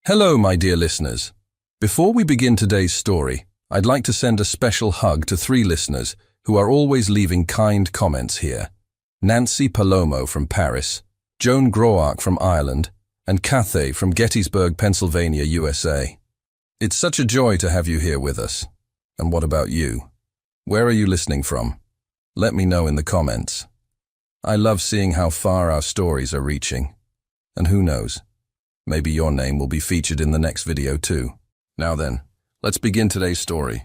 Hello, my dear listeners. Before we begin today's story, I'd like to send a special hug to 3 listeners who are always leaving kind comments here. Nancy Palomo from Paris, Joan Groark from Ireland, and Cathay from Gettysburg, Pennsylvania, USA. It's such a joy to have you here with us. And what about you? Where are you listening from? Let me know in the comments. I love seeing how far our stories are reaching. And who knows? Maybe your name will be featured in the next video too. Now then, let's begin today's story.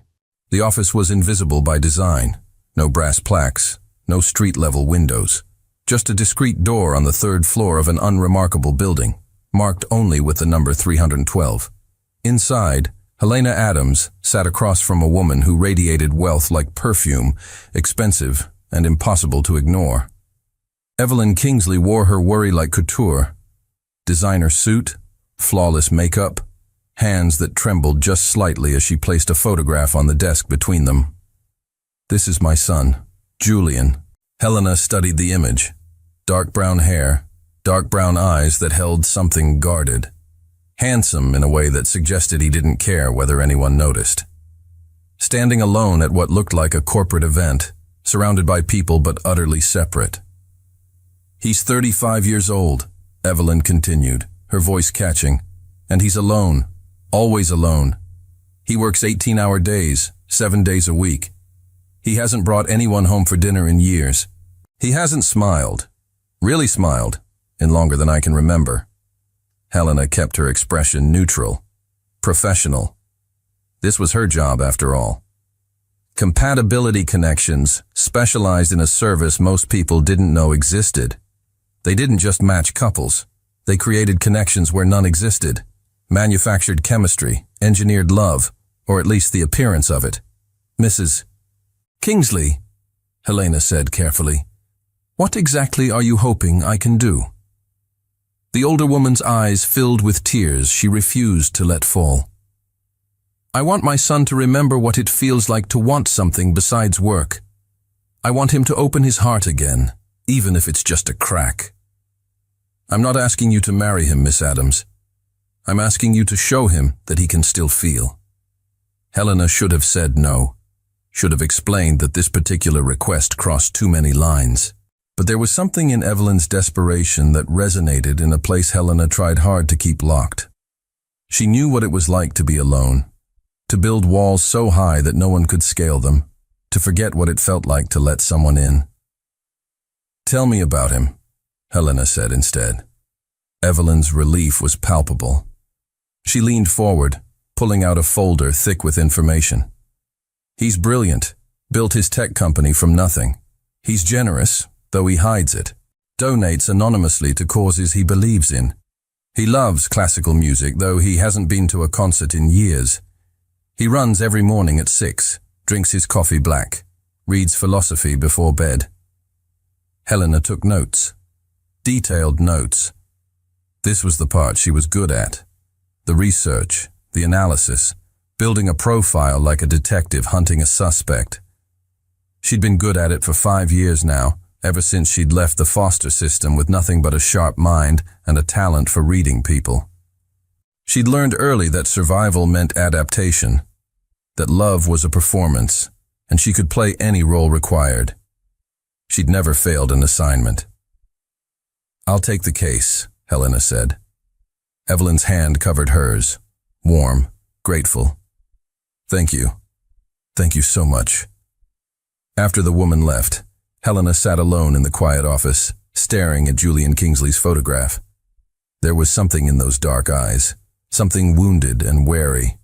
The office was invisible by design. No brass plaques, no street-level windows. Just a discreet door on the 3rd floor of an unremarkable building, marked only with the number 312. Inside, Helena Adams sat across from a woman who radiated wealth like perfume, expensive and impossible to ignore. Evelyn Kingsley wore her worry like couture. Designer suit, flawless makeup, hands that trembled just slightly as she placed a photograph on the desk between them. "This is my son, Julian." Helena studied the image. Dark brown hair, dark brown eyes that held something guarded. Handsome in a way that suggested he didn't care whether anyone noticed. Standing alone at what looked like a corporate event, surrounded by people but utterly separate. "He's 35 years old," Evelyn continued, her voice catching. "And he's alone, always alone. He works 18-hour days, 7 days a week. He hasn't brought anyone home for dinner in years. He hasn't smiled, really smiled, in longer than I can remember." Helena kept her expression neutral, professional. This was her job after all. Compatibility Connections specialized in a service most people didn't know existed. They didn't just match couples. They created connections where none existed, manufactured chemistry, engineered love, or at least the appearance of it. "Mrs. Kingsley," Helena said carefully, "what exactly are you hoping I can do?" The older woman's eyes filled with tears she refused to let fall. "I want my son to remember what it feels like to want something besides work. I want him to open his heart again, even if it's just a crack. I'm not asking you to marry him, Miss Adams. I'm asking you to show him that he can still feel." Helena should have said no, should have explained that this particular request crossed too many lines. But there was something in Evelyn's desperation that resonated in a place Helena tried hard to keep locked. She knew what it was like to be alone, to build walls so high that no one could scale them, to forget what it felt like to let someone in. "Tell me about him," Helena said instead. Evelyn's relief was palpable. She leaned forward, pulling out a folder thick with information. "He's brilliant, built his tech company from nothing. He's generous, though he hides it, donates anonymously to causes he believes in. He loves classical music, though he hasn't been to a concert in years. He runs every morning at 6, drinks his coffee black, reads philosophy before bed." Helena took notes. Detailed notes. This was the part she was good at. The research, the analysis, building a profile like a detective hunting a suspect. She'd been good at it for 5 years now, ever since she'd left the foster system with nothing but a sharp mind and a talent for reading people. She'd learned early that survival meant adaptation, that love was a performance, and she could play any role required. She'd never failed an assignment. "I'll take the case," Helena said. Evelyn's hand covered hers, warm, grateful. "Thank you. Thank you so much." After the woman left, Helena sat alone in the quiet office, staring at Julian Kingsley's photograph. There was something in those dark eyes, something wounded and wary.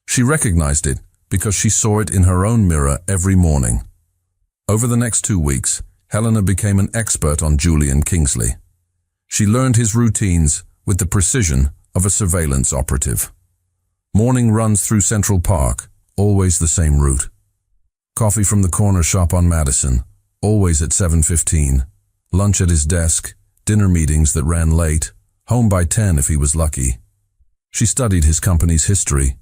She recognized it because she saw it in her own mirror every morning. Over the next 2 weeks, Helena became an expert on Julian Kingsley. She learned his routines with the precision of a surveillance operative. Morning runs through Central Park, always the same route. Coffee from the corner shop on Madison, always at 7:15. Lunch at his desk, dinner meetings that ran late, home by 10 if he was lucky. She studied his company's history,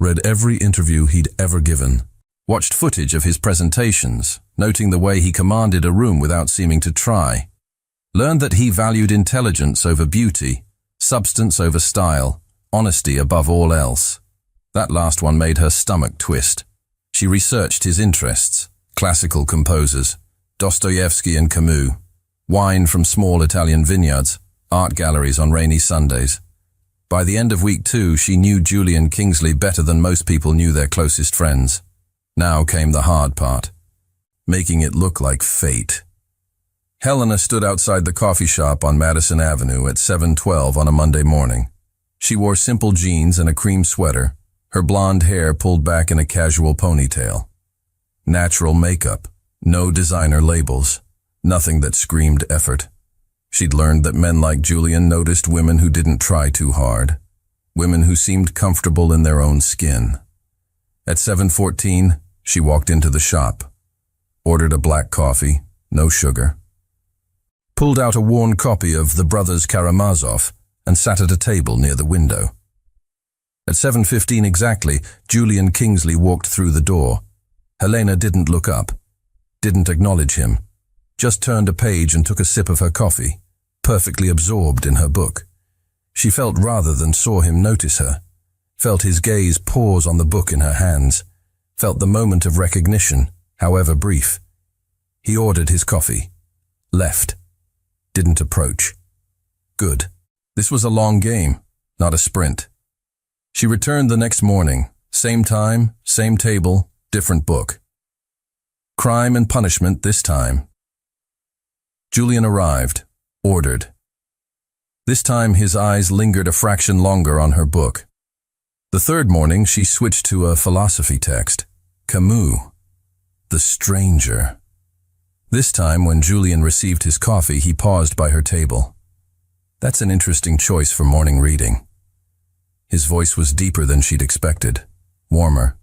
read every interview he'd ever given, watched footage of his presentations, noting the way he commanded a room without seeming to try, learned that he valued intelligence over beauty, substance over style, honesty above all else. That last one made her stomach twist. She researched his interests: classical composers, Dostoevsky and Camus, wine from small Italian vineyards, art galleries on rainy Sundays. By the end of week 2, she knew Julian Kingsley better than most people knew their closest friends. Now came the hard part, making it look like fate. Helena stood outside the coffee shop on Madison Avenue at 7:12 on a Monday morning. She wore simple jeans and a cream sweater, her blonde hair pulled back in a casual ponytail. Natural makeup, no designer labels, nothing that screamed effort. She'd learned that men like Julian noticed women who didn't try too hard, women who seemed comfortable in their own skin. At 7:14, she walked into the shop, ordered a black coffee, no sugar, pulled out a worn copy of The Brothers Karamazov, and sat at a table near the window. At 7:15 exactly, Julian Kingsley walked through the door. Helena didn't look up, didn't acknowledge him, just turned a page and took a sip of her coffee, perfectly absorbed in her book. She felt rather than saw him notice her, felt his gaze pause on the book in her hands, felt the moment of recognition, however brief. He ordered his coffee, left, didn't approach. Good. This was a long game, not a sprint. She returned the next morning, same time, same table, different book. Crime and Punishment this time. Julian arrived, ordered. This time his eyes lingered a fraction longer on her book. The third morning she switched to a philosophy text, Camus, The Stranger. This time when Julian received his coffee, he paused by her table. That's an interesting choice for morning reading. His voice was deeper than she'd expected, warmer.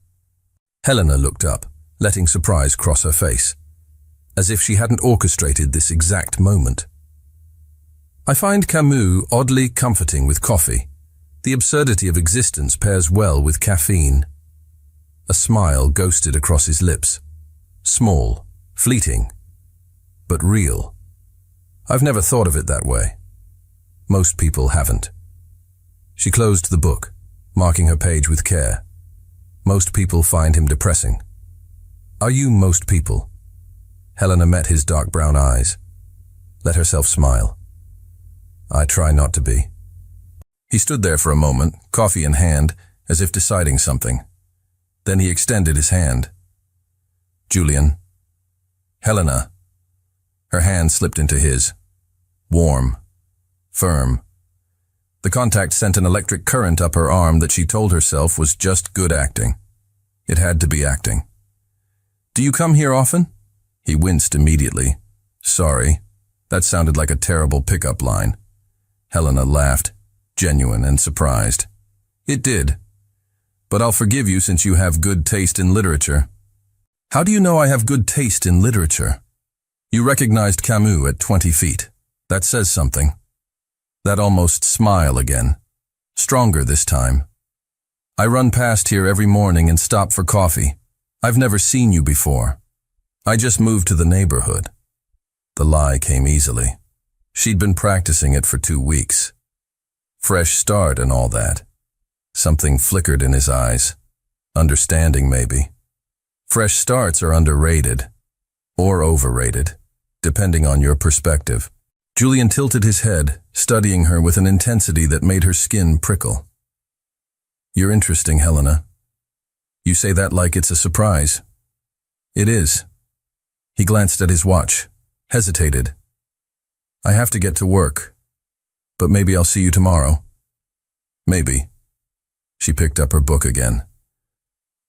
Helena looked up, letting surprise cross her face, as if she hadn't orchestrated this exact moment. I find Camus oddly comforting with coffee. The absurdity of existence pairs well with caffeine. A smile ghosted across his lips. Small, fleeting, but real. I've never thought of it that way. Most people haven't. She closed the book, marking her page with care. Most people find him depressing. Are you most people? Helena met his dark brown eyes, let herself smile. I try not to be. He stood there for a moment, coffee in hand, as if deciding something. Then he extended his hand. Julian. Helena. Her hand slipped into his. Warm. Firm. The contact sent an electric current up her arm that she told herself was just good acting. It had to be acting. Do you come here often? He winced immediately. Sorry. That sounded like a terrible pickup line. Helena laughed, genuine and surprised. It did. But I'll forgive you since you have good taste in literature. How do you know I have good taste in literature? You recognized Camus at 20 feet. That says something. That almost smile again. Stronger this time. I run past here every morning and stop for coffee. I've never seen you before. I just moved to the neighborhood. The lie came easily. She'd been practicing it for 2 weeks. Fresh start and all that. Something flickered in his eyes. Understanding, maybe. Fresh starts are underrated. Or overrated, depending on your perspective. Julian tilted his head, studying her with an intensity that made her skin prickle. You're interesting, Helena. You say that like it's a surprise. It is. He glanced at his watch, hesitated. I have to get to work, but maybe I'll see you tomorrow. Maybe. She picked up her book again.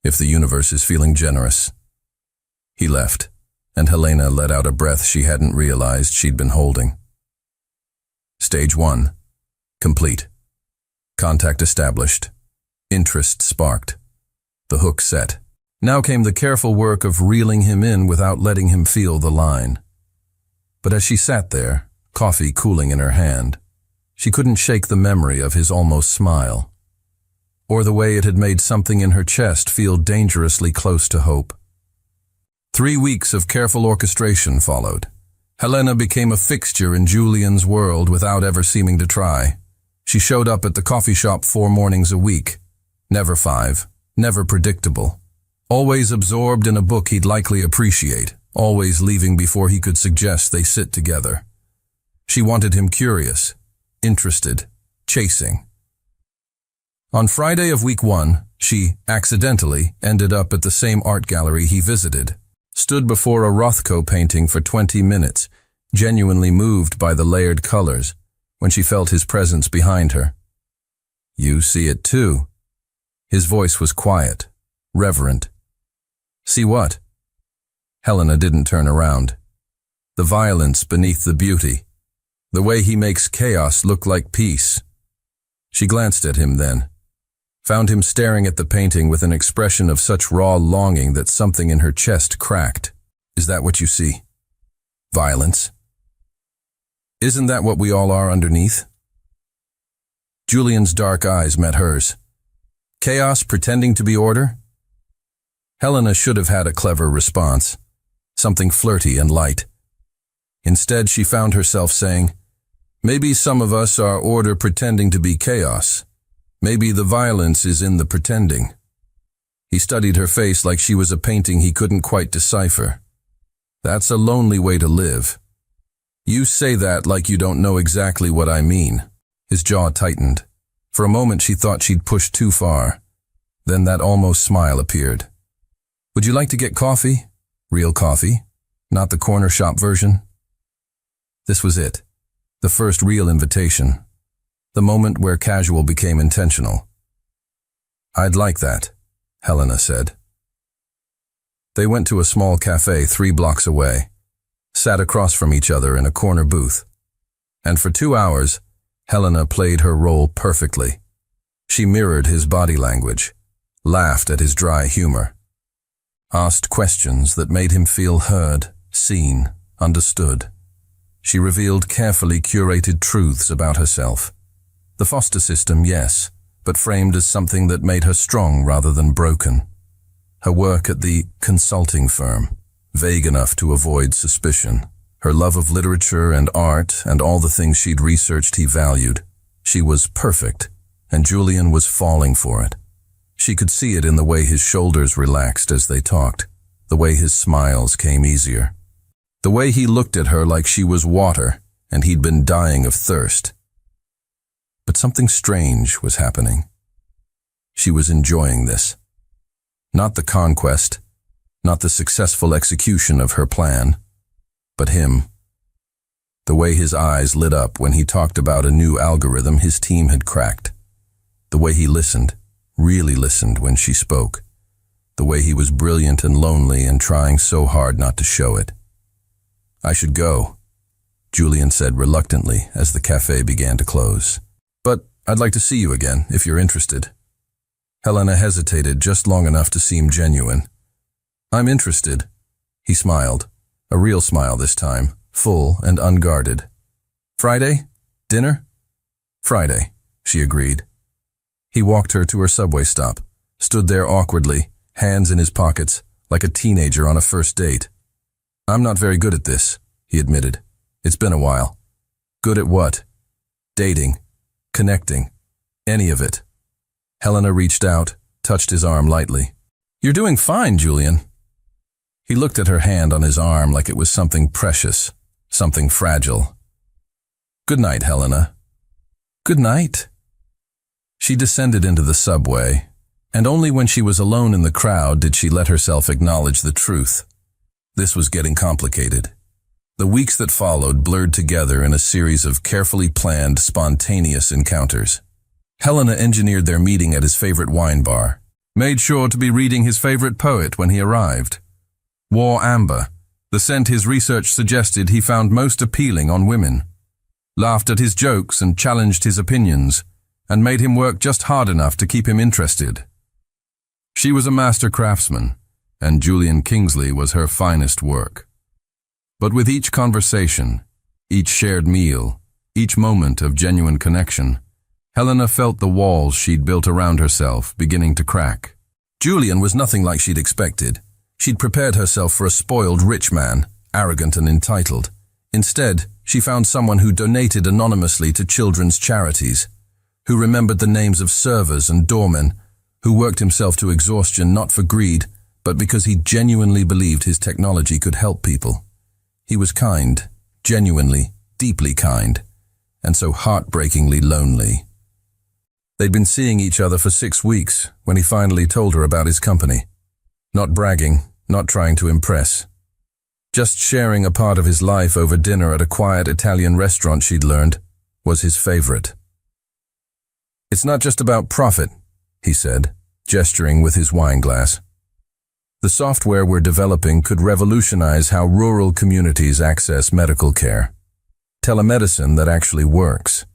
If the universe is feeling generous. He left, and Helena let out a breath she hadn't realized she'd been holding. Stage 1. Complete. Contact established. Interest sparked. The hook set. Now came the careful work of reeling him in without letting him feel the line. But as she sat there, coffee cooling in her hand, she couldn't shake the memory of his almost smile, or the way it had made something in her chest feel dangerously close to hope. 3 weeks of careful orchestration followed. Helena became a fixture in Julian's world without ever seeming to try. She showed up at the coffee shop 4 mornings a week. Never 5, never predictable. Always absorbed in a book he'd likely appreciate, always leaving before he could suggest they sit together. She wanted him curious, interested, chasing. On Friday of week 1, she, accidentally, ended up at the same art gallery he visited, stood before a Rothko painting for 20 minutes, genuinely moved by the layered colors, when she felt his presence behind her. "You see it too." His voice was quiet, reverent. "See what?" Helena didn't turn around. The violence beneath the beauty. The way he makes chaos look like peace. She glanced at him then, found him staring at the painting with an expression of such raw longing that something in her chest cracked. "Is that what you see? Violence? Isn't that what we all are underneath?" Julian's dark eyes met hers. Chaos pretending to be order? Helena should have had a clever response, something flirty and light. Instead, she found herself saying, "Maybe some of us are order pretending to be chaos. Maybe the violence is in the pretending." He studied her face like she was a painting he couldn't quite decipher. "That's a lonely way to live." "You say that like you don't know exactly what I mean." His jaw tightened. For a moment she thought she'd pushed too far. Then that almost smile appeared. "Would you like to get coffee? Real coffee? Not the corner shop version?" This was it. The first real invitation. The moment where casual became intentional. "I'd like that," Helena said. They went to a small cafe 3 blocks away, sat across from each other in a corner booth. And for 2 hours, Helena played her role perfectly. She mirrored his body language, laughed at his dry humor, asked questions that made him feel heard, seen, understood. She revealed carefully curated truths about herself. The foster system, yes, but framed as something that made her strong rather than broken. Her work at the consulting firm, vague enough to avoid suspicion. Her love of literature and art and all the things she'd researched he valued. She was perfect, and Julian was falling for it. She could see it in the way his shoulders relaxed as they talked, the way his smiles came easier, the way he looked at her like she was water and he'd been dying of thirst. But something strange was happening. She was enjoying this. Not the conquest, not the successful execution of her plan, but him. The way his eyes lit up when he talked about a new algorithm his team had cracked. The way he listened, really listened when she spoke. The way he was brilliant and lonely and trying so hard not to show it. "I should go," Julian said reluctantly as the cafe began to close. "But I'd like to see you again, if you're interested." Helena hesitated just long enough to seem genuine. "I'm interested." He smiled, a real smile this time, full and unguarded. "Friday? Dinner?" "Friday," she agreed. He walked her to her subway stop, stood there awkwardly, hands in his pockets, like a teenager on a first date. "I'm not very good at this," he admitted. "It's been a while." "Good at what?" "Dating. Connecting. Any of it." Helena reached out, touched his arm lightly. "You're doing fine, Julian." He looked at her hand on his arm like it was something precious, something fragile. "Good night, Helena." "Good night." She descended into the subway, and only when she was alone in the crowd did she let herself acknowledge the truth. This was getting complicated. The weeks that followed blurred together in a series of carefully planned, spontaneous encounters. Helena engineered their meeting at his favorite wine bar, made sure to be reading his favorite poet when he arrived. Wore amber, the scent his research suggested he found most appealing on women. Laughed at his jokes and challenged his opinions, and made him work just hard enough to keep him interested. She was a master craftsman, and Julian Kingsley was her finest work. But with each conversation, each shared meal, each moment of genuine connection, Helena felt the walls she'd built around herself beginning to crack. Julian was nothing like she'd expected. She'd prepared herself for a spoiled rich man, arrogant and entitled. Instead, she found someone who donated anonymously to children's charities, who remembered the names of servers and doormen, who worked himself to exhaustion not for greed, but because he genuinely believed his technology could help people. He was kind, genuinely, deeply kind, and so heartbreakingly lonely. They'd been seeing each other for 6 weeks when he finally told her about his company. Not bragging, not trying to impress. Just sharing a part of his life over dinner at a quiet Italian restaurant she'd learned was his favorite. "It's not just about profit," he said, gesturing with his wine glass. "The software we're developing could revolutionize how rural communities access medical care. Telemedicine that actually works.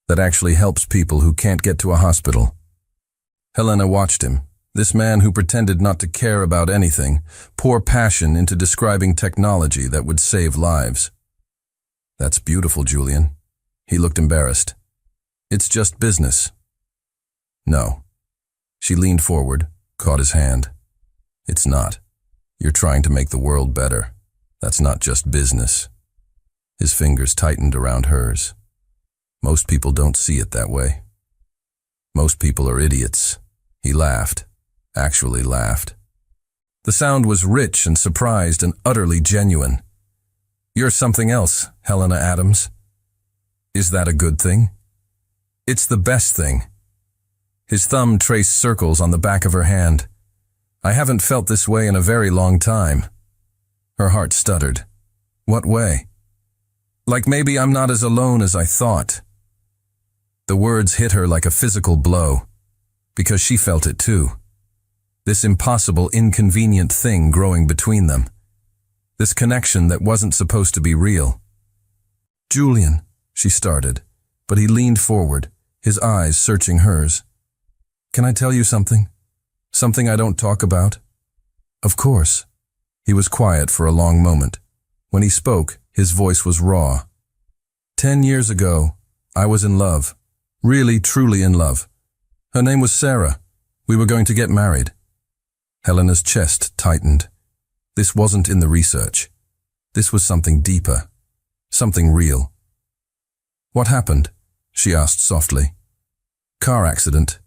That actually helps people who can't get to a hospital." Helena watched him, this man who pretended not to care about anything, pour passion into describing technology that would save lives. "That's beautiful, Julian." He looked embarrassed. "It's just business." "No." She leaned forward, caught his hand. "It's not. You're trying to make the world better. That's not just business." His fingers tightened around hers. "Most people don't see it that way. Most people are idiots." He laughed, actually laughed. The sound was rich and surprised and utterly genuine. "You're something else, Helena Adams." "Is that a good thing?" "It's the best thing." His thumb traced circles on the back of her hand. "I haven't felt this way in a very long time." Her heart stuttered. "What way?" "Like maybe I'm not as alone as I thought." The words hit her like a physical blow, because she felt it too. This impossible, inconvenient thing growing between them. This connection that wasn't supposed to be real. "Julian," she started, but he leaned forward, his eyes searching hers. "Can I tell you something? Something I don't talk about?" "Of course." He was quiet for a long moment. When he spoke, his voice was raw. 10 years ago, I was in love. Really, truly in love. Her name was Sarah. We were going to get married." Helena's chest tightened. This wasn't in the research. This was something deeper. Something real. "What happened?" she asked softly. "Car accident."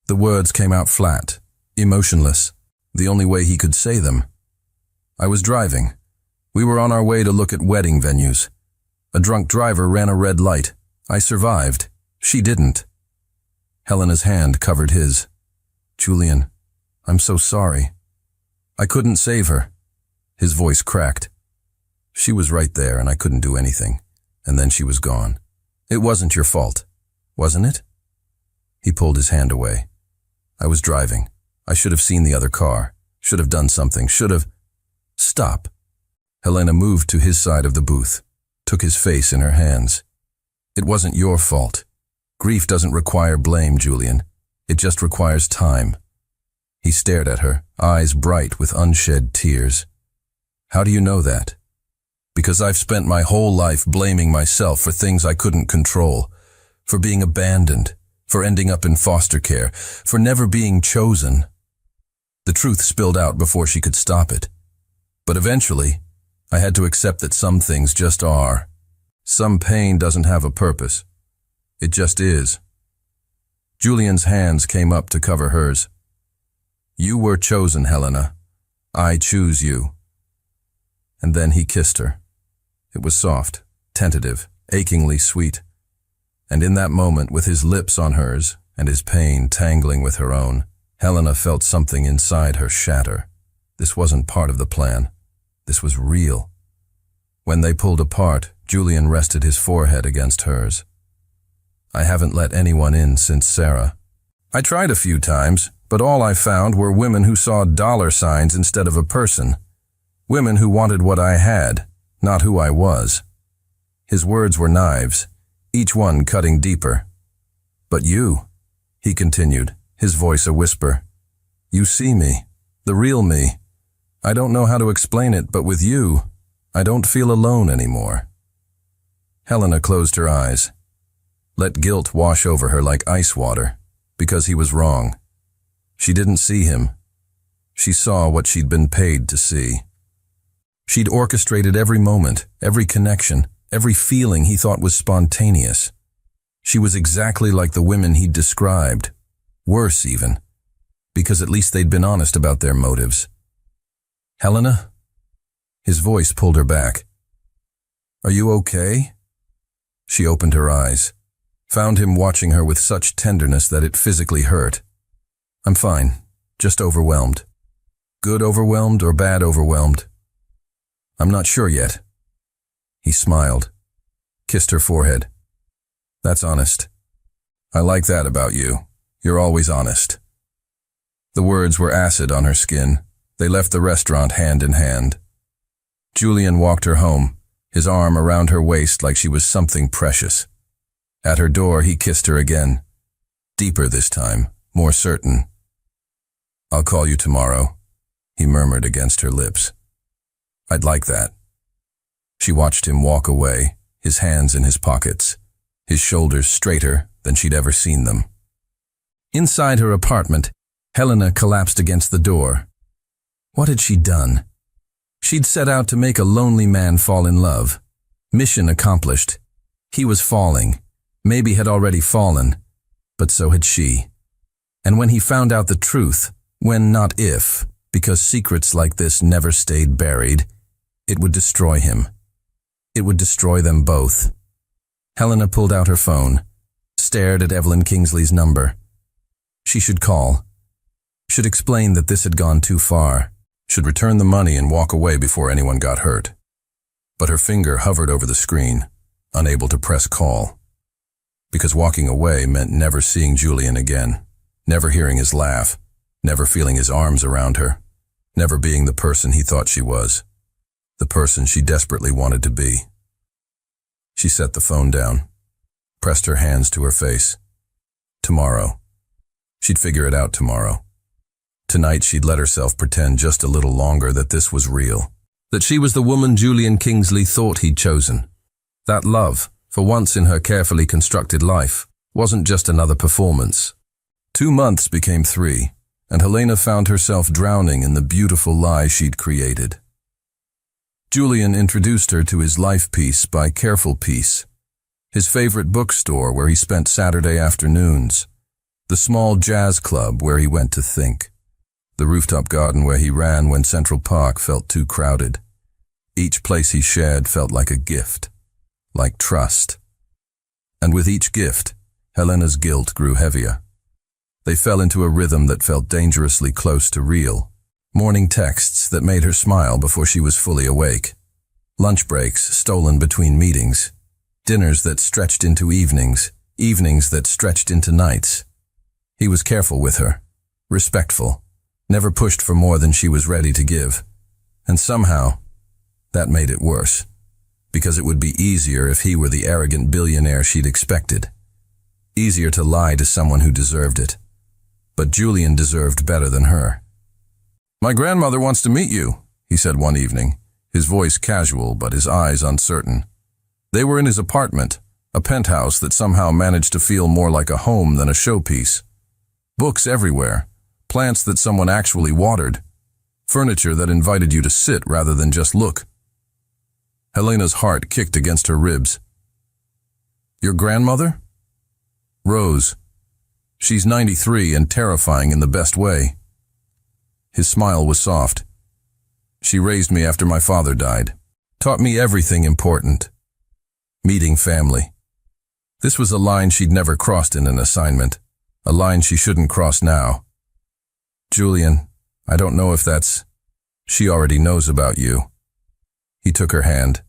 The words came out flat, emotionless, the only way he could say them. "I was driving. We were on our way to look at wedding venues. A drunk driver ran a red light. I survived. She didn't." Helena's hand covered his. "Julian, I'm so sorry. I couldn't save her." His voice cracked. "She was right there and I couldn't do anything. And then she was gone. It wasn't your fault, wasn't it?" He pulled his hand away. "I was driving. I should have seen the other car. Should have done something. Should have—" "Stop." Helena moved to his side of the booth, took his face in her hands. "It wasn't your fault. Grief doesn't require blame, Julian. It just requires time." He stared at her, eyes bright with unshed tears. "How do you know that?" "Because I've spent my whole life blaming myself for things I couldn't control, for being abandoned, for ending up in foster care, for never being chosen." The truth spilled out before she could stop it. But eventually, I had to accept that some things just are. Some pain doesn't have a purpose. It just is. Julian's hands came up to cover hers. "You were chosen, Helena. I choose you." And then he kissed her. It was soft, tentative, achingly sweet. And in that moment, with his lips on hers and his pain tangling with her own, Helena felt something inside her shatter. This wasn't part of the plan. This was real. When they pulled apart, Julian rested his forehead against hers. "I haven't let anyone in since Sarah. I tried a few times, but all I found were women who saw dollar signs instead of a person. Women who wanted what I had, not who I was." His words were knives, each one cutting deeper. "But you," he continued, his voice a whisper. "You see me, the real me. I don't know how to explain it, but with you, I don't feel alone anymore." Helena closed her eyes. Let guilt wash over her like ice water, because he was wrong. She didn't see him. She saw what she'd been paid to see. She'd orchestrated every moment, every connection, every feeling he thought was spontaneous. She was exactly like the women he'd described. Worse even, because at least they'd been honest about their motives. "Helena?" His voice pulled her back. "Are you okay?" She opened her eyes, found him watching her with such tenderness that it physically hurt. "I'm fine, just overwhelmed." "Good overwhelmed or bad overwhelmed?" "I'm not sure yet." He smiled, kissed her forehead. "That's honest. I like that about you. You're always honest." The words were acid on her skin. They left the restaurant hand in hand. Julian walked her home, his arm around her waist like she was something precious. At her door, he kissed her again. Deeper this time, more certain. "I'll call you tomorrow," he murmured against her lips. "I'd like that." She watched him walk away, his hands in his pockets, his shoulders straighter than she'd ever seen them. Inside her apartment, Helena collapsed against the door. What had she done? She'd set out to make a lonely man fall in love. Mission accomplished. He was falling, maybe had already fallen, but so had she. And when he found out the truth, when not if, because secrets like this never stayed buried, it would destroy him. It would destroy them both. Helena pulled out her phone, stared at Evelyn Kingsley's number. She should call. Should explain that this had gone too far. Should return the money and walk away before anyone got hurt. But her finger hovered over the screen, unable to press call. Because walking away meant never seeing Julian again, never hearing his laugh, never feeling his arms around her, never being the person he thought she was, the person she desperately wanted to be. She set the phone down, pressed her hands to her face. Tomorrow. She'd figure it out tomorrow. Tonight she'd let herself pretend just a little longer that this was real, that she was the woman Julian Kingsley thought he'd chosen. That love, for once in her carefully constructed life, wasn't just another performance. 2 months became 3, and Helena found herself drowning in the beautiful lie she'd created. Julian introduced her to his life piece by Careful Peace, his favorite bookstore where he spent Saturday afternoons, the small jazz club where he went to think, the rooftop garden where he ran when Central Park felt too crowded. Each place he shared felt like a gift, like trust. And with each gift, Helena's guilt grew heavier. They fell into a rhythm that felt dangerously close to real. Morning texts that made her smile before she was fully awake. Lunch breaks stolen between meetings. Dinners that stretched into evenings, evenings that stretched into nights. He was careful with her, respectful, never pushed for more than she was ready to give. And somehow, that made it worse, because it would be easier if he were the arrogant billionaire she'd expected. Easier to lie to someone who deserved it. But Julian deserved better than her. "My grandmother wants to meet you," he said one evening, his voice casual but his eyes uncertain. They were in his apartment, a penthouse that somehow managed to feel more like a home than a showpiece. Books everywhere, plants that someone actually watered, furniture that invited you to sit rather than just look. Helena's heart kicked against her ribs. "Your grandmother?" "Rose. She's 93 and terrifying in the best way." His smile was soft. "She raised me after my father died, taught me everything important. Meeting family." This was a line she'd never crossed in an assignment, a line she shouldn't cross now. "Julian, I don't know if that's... She already knows about you." He took her hand.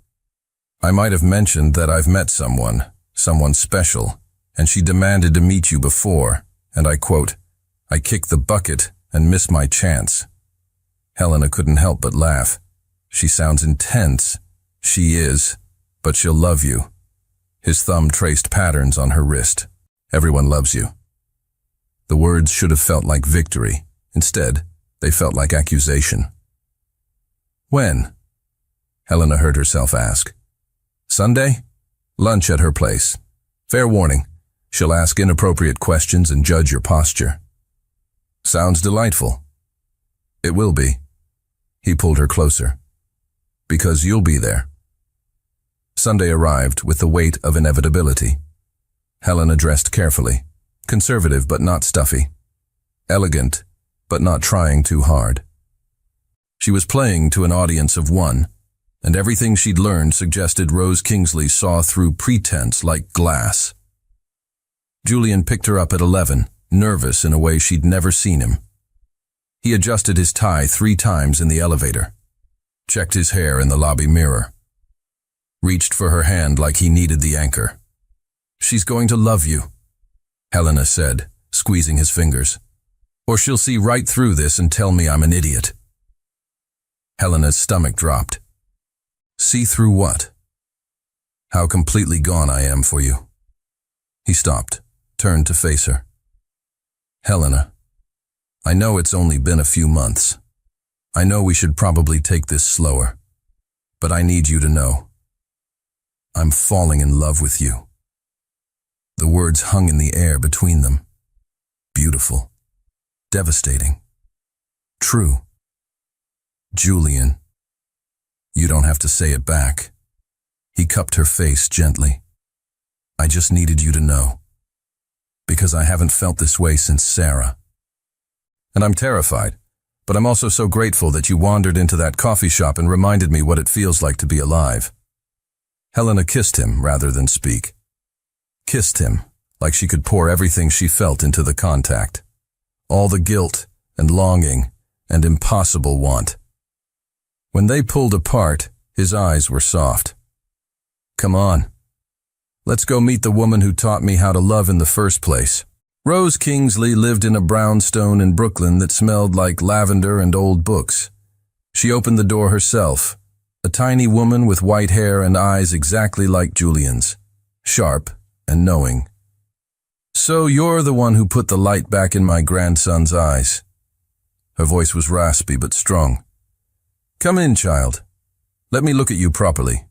"I might have mentioned that I've met someone special, and she demanded to meet you before, and I quote, I kicked the bucket and missed my chance." Helena couldn't help but laugh. "She sounds intense." "She is, but she'll love you." His thumb traced patterns on her wrist. "Everyone loves you." The words should have felt like victory. Instead, they felt like accusation. "When?" Helena heard herself ask. "Sunday? Lunch at her place. Fair warning, she'll ask inappropriate questions and judge your posture." "Sounds delightful." "It will be." He pulled her closer. "Because you'll be there." Sunday arrived with the weight of inevitability. Helena dressed carefully, conservative but not stuffy, elegant but not trying too hard. She was playing to an audience of one, and everything she'd learned suggested Rose Kingsley saw through pretense like glass. Julian picked her up at 11, nervous in a way she'd never seen him. He adjusted his tie 3 times in the elevator, checked his hair in the lobby mirror, reached for her hand like he needed the anchor. "She's going to love you," Helena said, squeezing his fingers. "Or she'll see right through this and tell me I'm an idiot." Helena's stomach dropped. "See through what?" "How completely gone I am for you." He stopped, turned to face her. "Helena, I know it's only been a few months. I know we should probably take this slower. But I need you to know. I'm falling in love with you." The words hung in the air between them. Beautiful. Devastating. True. "Julian, you don't have to say it back." He cupped her face gently. "I just needed you to know. Because I haven't felt this way since Sarah. And I'm terrified, but I'm also so grateful that you wandered into that coffee shop and reminded me what it feels like to be alive." Helena kissed him rather than speak. Kissed him like she could pour everything she felt into the contact. All the guilt and longing and impossible want. When they pulled apart, his eyes were soft. "Come on. Let's go meet the woman who taught me how to love in the first place." Rose Kingsley lived in a brownstone in Brooklyn that smelled like lavender and old books. She opened the door herself, a tiny woman with white hair and eyes exactly like Julian's, sharp and knowing. "So you're the one who put the light back in my grandson's eyes." Her voice was raspy but strong. "Come in, child. Let me look at you properly."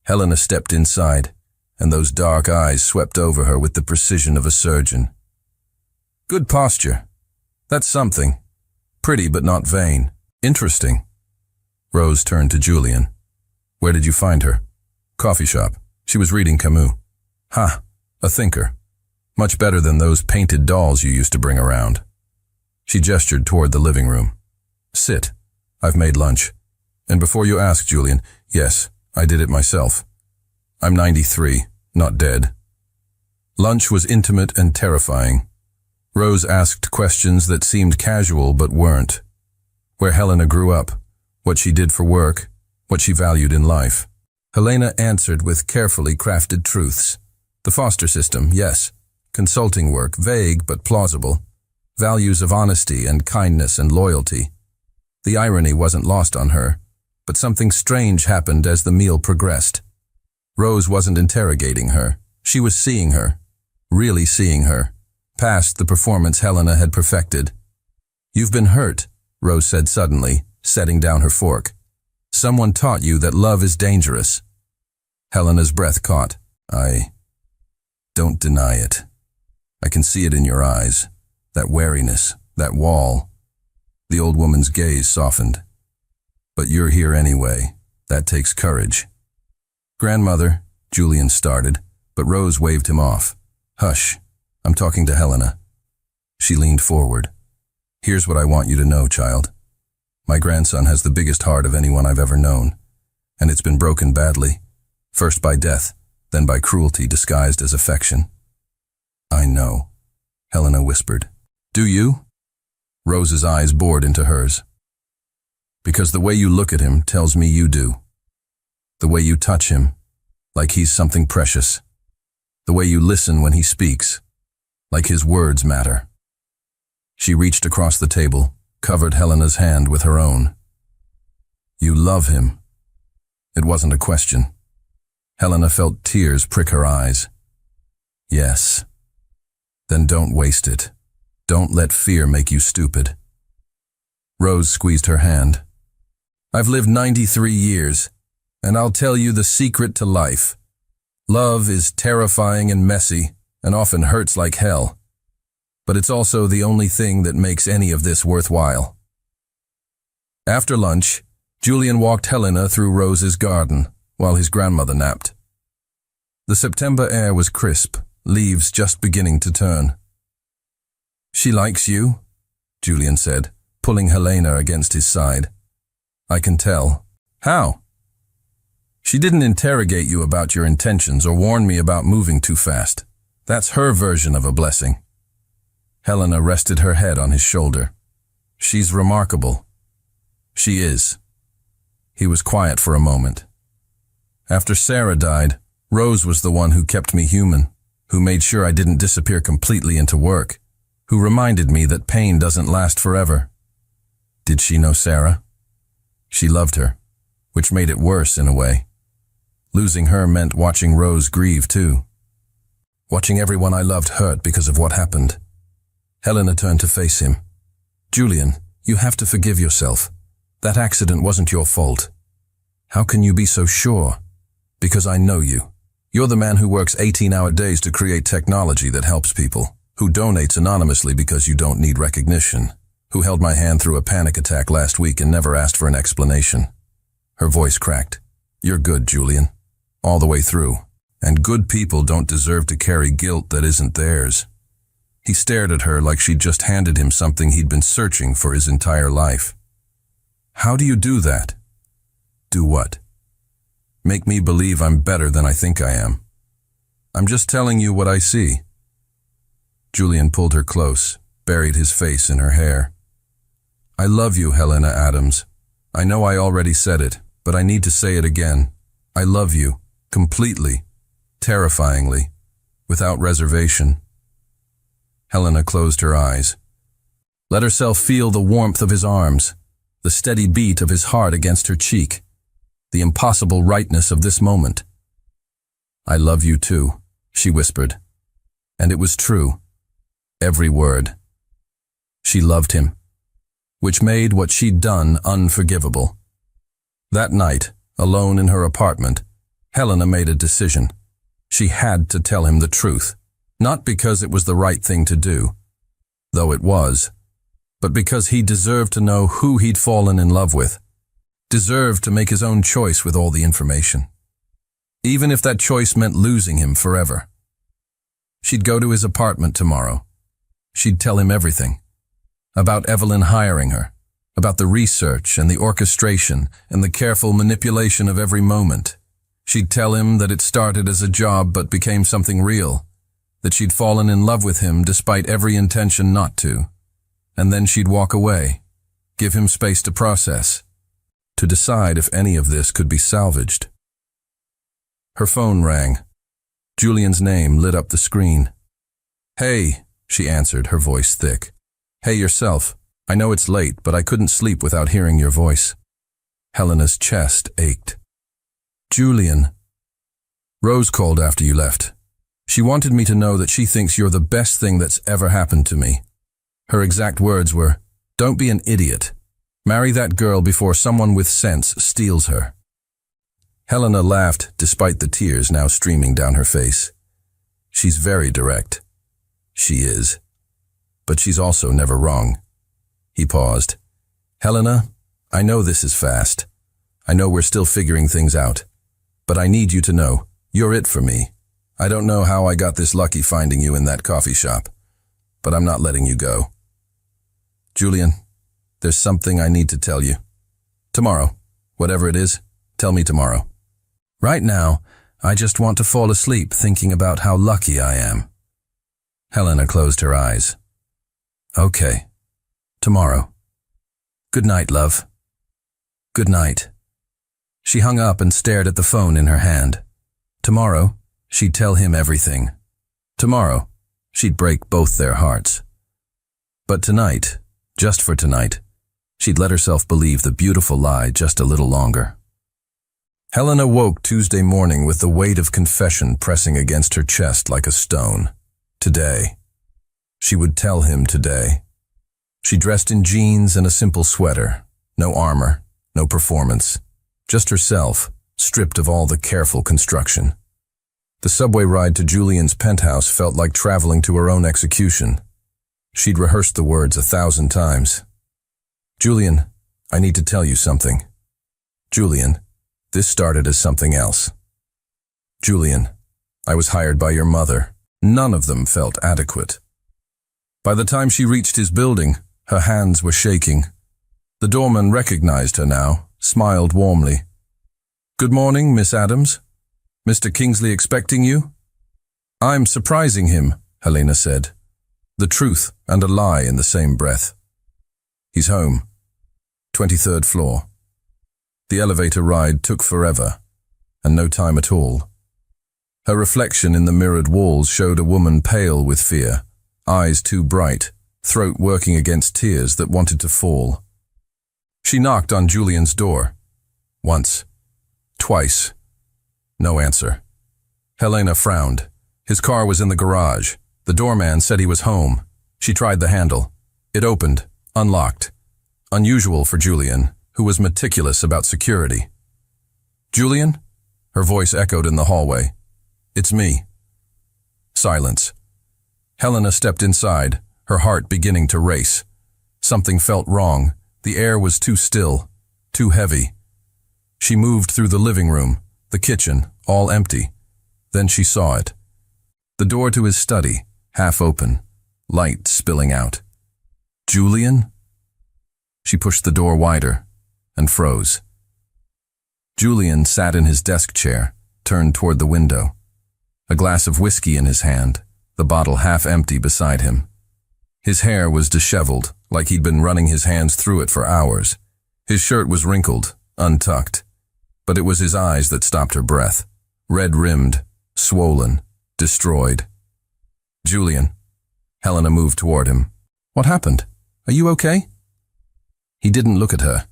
Helena stepped inside, and those dark eyes swept over her with the precision of a surgeon. "Good posture. That's something. Pretty but not vain. Interesting." Rose turned to Julian. "Where did you find her?" "Coffee shop. She was reading Camus." "Ha, a thinker. Much better than those painted dolls you used to bring around." She gestured toward the living room. "Sit. I've made lunch. And before you ask, Julian, yes, I did it myself. I'm 93, not dead." Lunch was intimate and terrifying. Rose asked questions that seemed casual but weren't. Where Helena grew up, what she did for work, what she valued in life. Helena answered with carefully crafted truths. The foster system, yes. Consulting work, vague but plausible. Values of honesty and kindness and loyalty. The irony wasn't lost on her, but something strange happened as the meal progressed. Rose wasn't interrogating her. She was seeing her, really seeing her, past the performance Helena had perfected. "You've been hurt," Rose said suddenly, setting down her fork. "Someone taught you that love is dangerous." Helena's breath caught. "I don't deny it. I can see it in your eyes, that wariness, that wall." The old woman's gaze softened. "But you're here anyway. That takes courage." "Grandmother," Julian started, but Rose waved him off. "Hush, I'm talking to Helena." She leaned forward. "Here's what I want you to know, child. My grandson has the biggest heart of anyone I've ever known, and it's been broken badly, first by death, then by cruelty disguised as affection." "I know," Helena whispered. "Do you?" Rose's eyes bored into hers. "Because the way you look at him tells me you do. The way you touch him, like he's something precious. The way you listen when he speaks, like his words matter." She reached across the table, covered Helena's hand with her own. "You love him." It wasn't a question. Helena felt tears prick her eyes. "Yes." "Then don't waste it. Don't let fear make you stupid." Rose squeezed her hand. "I've lived 93 years. And I'll tell you the secret to life. Love is terrifying and messy, and often hurts like hell. But it's also the only thing that makes any of this worthwhile." After lunch, Julian walked Helena through Rose's garden, while his grandmother napped. The September air was crisp, leaves just beginning to turn. "She likes you," Julian said, pulling Helena against his side. "I can tell." "How?" "She didn't interrogate you about your intentions or warn me about moving too fast. That's her version of a blessing." Helena rested her head on his shoulder. "She's remarkable." "She is." He was quiet for a moment. "After Sarah died, Rose was the one who kept me human, who made sure I didn't disappear completely into work, who reminded me that pain doesn't last forever." "Did she know Sarah?" "She loved her, which made it worse in a way. Losing her meant watching Rose grieve too. Watching everyone I loved hurt because of what happened." Helena turned to face him. "Julian, you have to forgive yourself. That accident wasn't your fault." "How can you be so sure?" "Because I know you. You're the man who works 18-hour days to create technology that helps people, who donates anonymously because you don't need recognition, who held my hand through a panic attack last week and never asked for an explanation." Her voice cracked. "You're good, Julian. All the way through. And good people don't deserve to carry guilt that isn't theirs." He stared at her like she'd just handed him something he'd been searching for his entire life. "How do you do that?" "Do what?" "Make me believe I'm better than I think I am." "I'm just telling you what I see." Julian pulled her close, buried his face in her hair. "I love you, Helena Adams. I know I already said it, but I need to say it again. I love you, completely, terrifyingly, without reservation." Helena closed her eyes. Let herself feel the warmth of his arms, the steady beat of his heart against her cheek, the impossible rightness of this moment. "I love you too," she whispered. And it was true. Every word. She loved him, which made what she'd done unforgivable. That night, alone in her apartment, Helena made a decision. She had to tell him the truth, not because it was the right thing to do, though it was, but because he deserved to know who he'd fallen in love with, deserved to make his own choice with all the information, even if that choice meant losing him forever. She'd go to his apartment tomorrow. She'd tell him everything. About Evelyn hiring her, about the research and the orchestration and the careful manipulation of every moment. She'd tell him that it started as a job but became something real, that she'd fallen in love with him despite every intention not to. And then she'd walk away, give him space to process, to decide if any of this could be salvaged. Her phone rang. Julian's name lit up the screen. "Hey," she answered, her voice thick. "Hey yourself. I know it's late, but I couldn't sleep without hearing your voice." Helena's chest ached. "Julian, Rose called after you left. She wanted me to know that she thinks you're the best thing that's ever happened to me. Her exact words were, 'Don't be an idiot. Marry that girl before someone with sense steals her.'" Helena laughed despite the tears now streaming down her face. "She's very direct." "She is. But she's also never wrong." He paused. "Helena, I know this is fast. I know we're still figuring things out. But I need you to know, you're it for me. I don't know how I got this lucky finding you in that coffee shop, but I'm not letting you go. Julian, there's something I need to tell you. Tomorrow, whatever it is, tell me tomorrow. Right now, I just want to fall asleep thinking about how lucky I am." Helena closed her eyes. "Okay, tomorrow. Good night, love." "Good night." She hung up and stared at the phone in her hand. Tomorrow, she'd tell him everything. Tomorrow, she'd break both their hearts. But tonight, just for tonight, she'd let herself believe the beautiful lie just a little longer. Helena woke Tuesday morning with the weight of confession pressing against her chest like a stone. Today. She would tell him today. She dressed in jeans and a simple sweater. No armor, no performance. Just herself, stripped of all the careful construction. The subway ride to Julian's penthouse felt like traveling to her own execution. She'd rehearsed the words 1,000 times. "Julian, I need to tell you something. Julian, this started as something else. Julian, I was hired by your mother. None of them felt adequate. By the time she reached his building, her hands were shaking. The doorman recognized her now, smiled warmly. "Good morning, Miss Adams. Mr. Kingsley expecting you?" "I'm surprising him," Helena said. The truth and a lie in the same breath. "He's home. 23rd floor." The elevator ride took forever, and no time at all. Her reflection in the mirrored walls showed a woman pale with fear, eyes too bright, throat working against tears that wanted to fall. She knocked on Julian's door. Once. Twice. No answer. Helena frowned. His car was in the garage. The doorman said he was home. She tried the handle. It opened, unlocked. Unusual for Julian, who was meticulous about security. "Julian?" Her voice echoed in the hallway. "It's me." Silence. Helena stepped inside, her heart beginning to race. Something felt wrong. The air was too still, too heavy. She moved through the living room, the kitchen, all empty. Then she saw it. The door to his study, half open, light spilling out. "Julian?" She pushed the door wider and froze. Julian sat in his desk chair, turned toward the window. A glass of whiskey in his hand, the bottle half empty beside him. His hair was disheveled, like he'd been running his hands through it for hours. His shirt was wrinkled, untucked. But it was his eyes that stopped her breath. Red-rimmed, swollen, destroyed. "Julian." Helena moved toward him. "What happened? Are you okay?" He didn't look at her,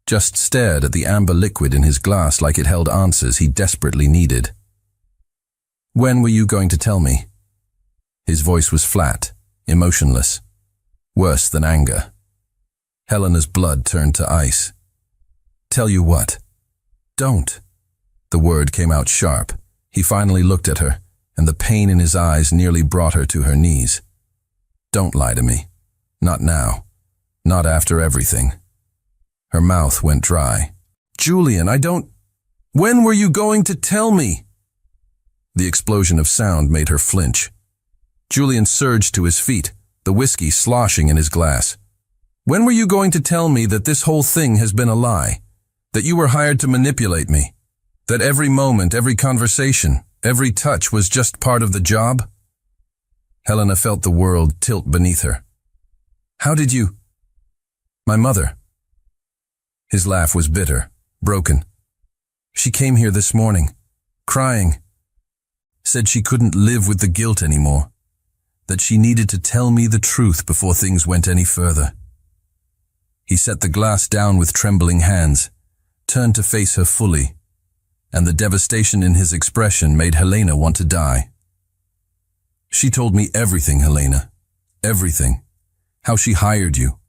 just stared at the amber liquid in his glass like it held answers he desperately needed. "When were you going to tell me?" His voice was flat, emotionless, worse than anger. Helena's blood turned to ice. "Tell you what?" "Don't." The word came out sharp. He finally looked at her, and the pain in his eyes nearly brought her to her knees. "Don't lie to me. Not now. Not after everything." Her mouth went dry. "Julian, I don't... When were you going to tell me?" The explosion of sound made her flinch. Julian surged to his feet, the whiskey sloshing in his glass. "When were you going to tell me that this whole thing has been a lie? That you were hired to manipulate me? That every moment, every conversation, every touch was just part of the job?" Helena felt the world tilt beneath her. "How did you—" "My mother." His laugh was bitter, broken. "She came here this morning, crying. Said she couldn't live with the guilt anymore. That she needed to tell me the truth before things went any further." He set the glass down with trembling hands, turned to face her fully, and the devastation in his expression made Helena want to die. "She told me everything, Helena. Everything. How she hired you.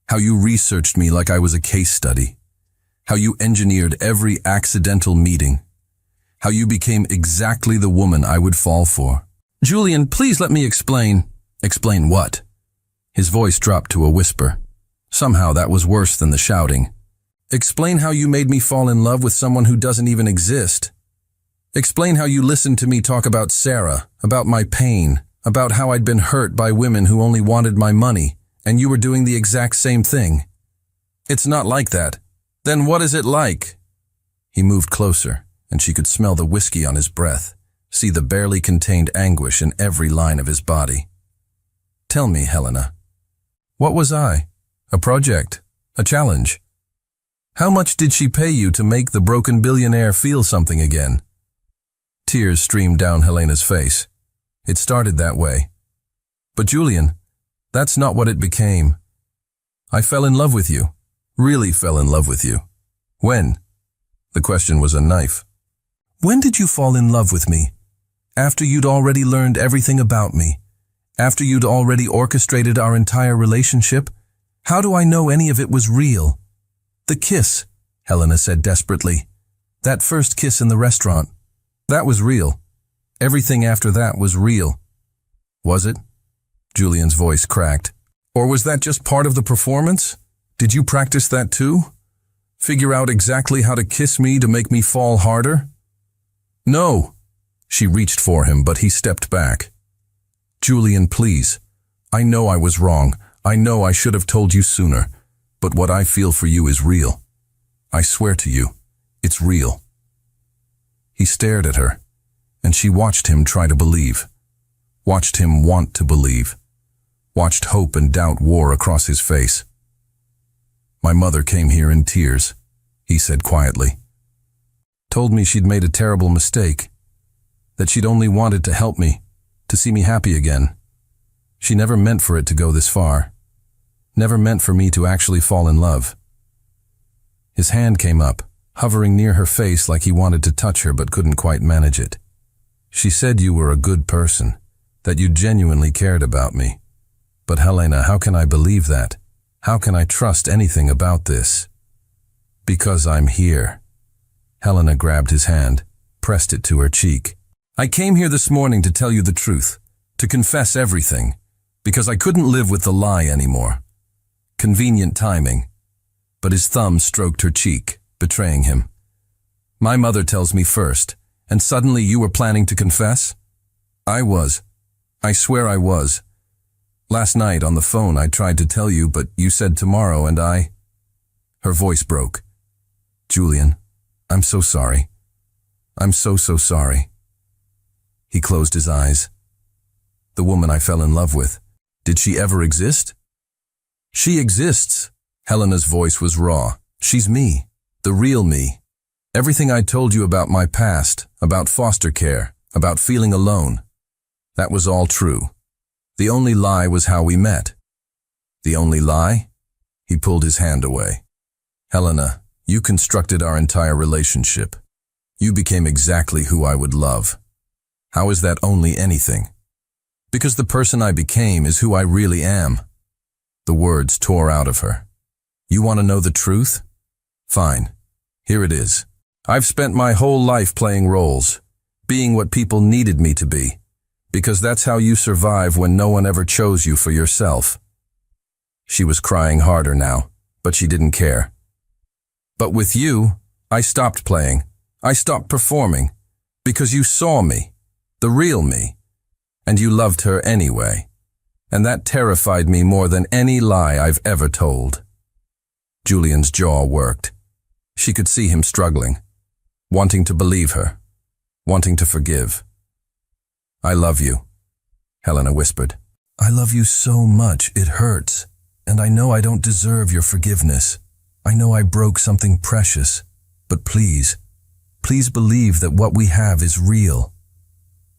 How you researched me like I was a case study. How you engineered every accidental meeting. How you became exactly the woman I would fall for." "Julian, please let me explain." "Explain what?" His voice dropped to a whisper. Somehow that was worse than the shouting. "Explain how you made me fall in love with someone who doesn't even exist. Explain how you listened to me talk about Sarah, about my pain, about how I'd been hurt by women who only wanted my money, and you were doing the exact same thing. It's not like that. Then what is it like?" He moved closer, and she could smell the whiskey on his breath, see the barely contained anguish in every line of his body. "Tell me, Helena. What was I? A project? A challenge? How much did she pay you to make the broken billionaire feel something again?" Tears streamed down Helena's face. "It started that way. But Julian, that's not what it became. I fell in love with you. Really fell in love with you." "When?" The question was a knife. "When did you fall in love with me? After you'd already learned everything about me? After you'd already orchestrated our entire relationship? How do I know any of it was real?" "The kiss," Helena said desperately. "That first kiss in the restaurant. That was real. Everything after that was real." "Was it?" Julian's voice cracked. "Or was that just part of the performance? Did you practice that too? Figure out exactly how to kiss me to make me fall harder?" "No." She reached for him, but he stepped back. Julian, please. I know I was wrong. I know I should have told you sooner. But what I feel for you is real. I swear to you, it's real. He stared at her, and she watched him try to believe. Watched him want to believe. Watched hope and doubt war across his face. My mother came here in tears, he said quietly. Told me she'd made a terrible mistake. That she'd only wanted to help me, to see me happy again. She never meant for it to go this far. Never meant for me to actually fall in love. His hand came up, hovering near her face like he wanted to touch her but couldn't quite manage it. She said you were a good person, that you genuinely cared about me. But Helena, how can I believe that? How can I trust anything about this? Because I'm here. Helena grabbed his hand, pressed it to her cheek. I came here this morning to tell you the truth, to confess everything, because I couldn't live with the lie anymore. Convenient timing. But his thumb stroked her cheek, betraying him. My mother tells me first, and suddenly you were planning to confess? I was. I swear I was. Last night on the phone I tried to tell you, but you said tomorrow and I... Her voice broke. Julian, I'm so sorry. I'm so sorry. He closed his eyes. The woman I fell in love with, did she ever exist? She exists. Helena's voice was raw. She's me, the real me. Everything I told you about my past, about foster care, about feeling alone, that was all true. The only lie was how we met. The only lie? He pulled his hand away. Helena, you constructed our entire relationship. You became exactly who I would love. How is that only anything? Because the person I became is who I really am. The words tore out of her. You want to know the truth? Fine. Here it is. I've spent my whole life playing roles, being what people needed me to be, because that's how you survive when no one ever chose you for yourself. She was crying harder now, but she didn't care. But with you, I stopped playing. I stopped performing, because you saw me, the real me, and you loved her anyway. And that terrified me more than any lie I've ever told. Julian's jaw worked. She could see him struggling, wanting to believe her, wanting to forgive. I love you, Helena whispered. I love you so much it hurts, and I know I don't deserve your forgiveness. I know I broke something precious, but please believe that what we have is real.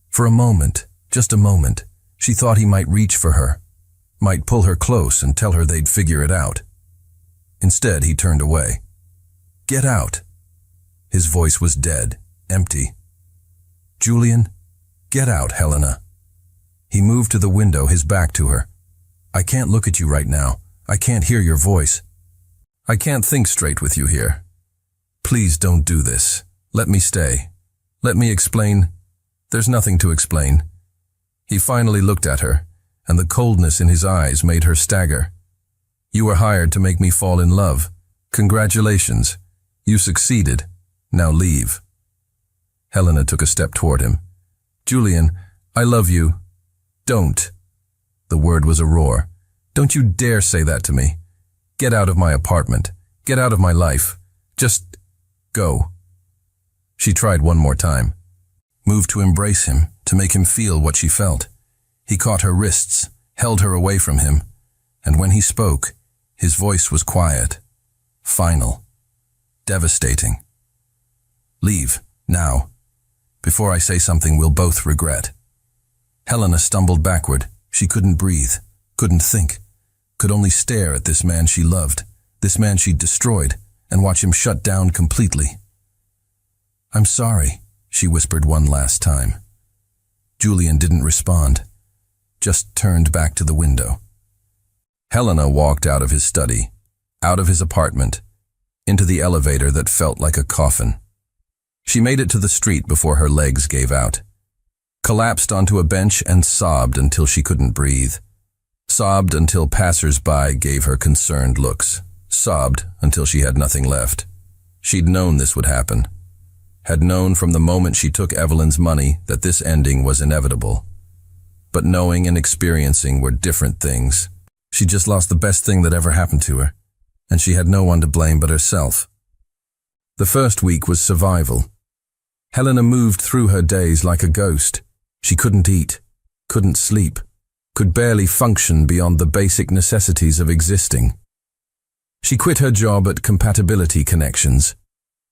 For a moment, just a moment, she thought he might reach for her, might pull her close and tell her they'd figure it out. Instead, he turned away. Get out. His voice was dead, empty. Julian, get out, Helena. He moved to the window, his back to her. I can't look at you right now. I can't hear your voice. I can't think straight with you here. Please don't do this. Let me stay. Let me explain. There's nothing to explain. He finally looked at her, and the coldness in his eyes made her stagger. You were hired to make me fall in love. Congratulations. You succeeded. Now leave. Helena took a step toward him. Julian, I love you. Don't. The word was a roar. Don't you dare say that to me. Get out of my apartment. Get out of my life. Just go. She tried one more time. Moved to embrace him, to make him feel what she felt. He caught her wrists, held her away from him, and when he spoke, his voice was quiet, final, devastating. Leave, now, before I say something we'll both regret. Helena stumbled backward. She couldn't breathe, couldn't think, could only stare at this man she loved, this man she'd destroyed, and watch him shut down completely. I'm sorry, she whispered one last time. Julian didn't respond, just turned back to the window. Helena walked out of his study, out of his apartment, into the elevator that felt like a coffin. She made it to the street before her legs gave out, collapsed onto a bench and sobbed until she couldn't breathe, sobbed until passers-by gave her concerned looks, sobbed until she had nothing left. She'd known this would happen, had known from the moment she took Evelyn's money that this ending was inevitable. but knowing and experiencing were different things. She just lost the best thing that ever happened to her, and she had no one to blame but herself. The first week was survival. Helena moved through her days like a ghost. She couldn't eat, couldn't sleep, could barely function beyond the basic necessities of existing. She quit her job at Compatibility Connections,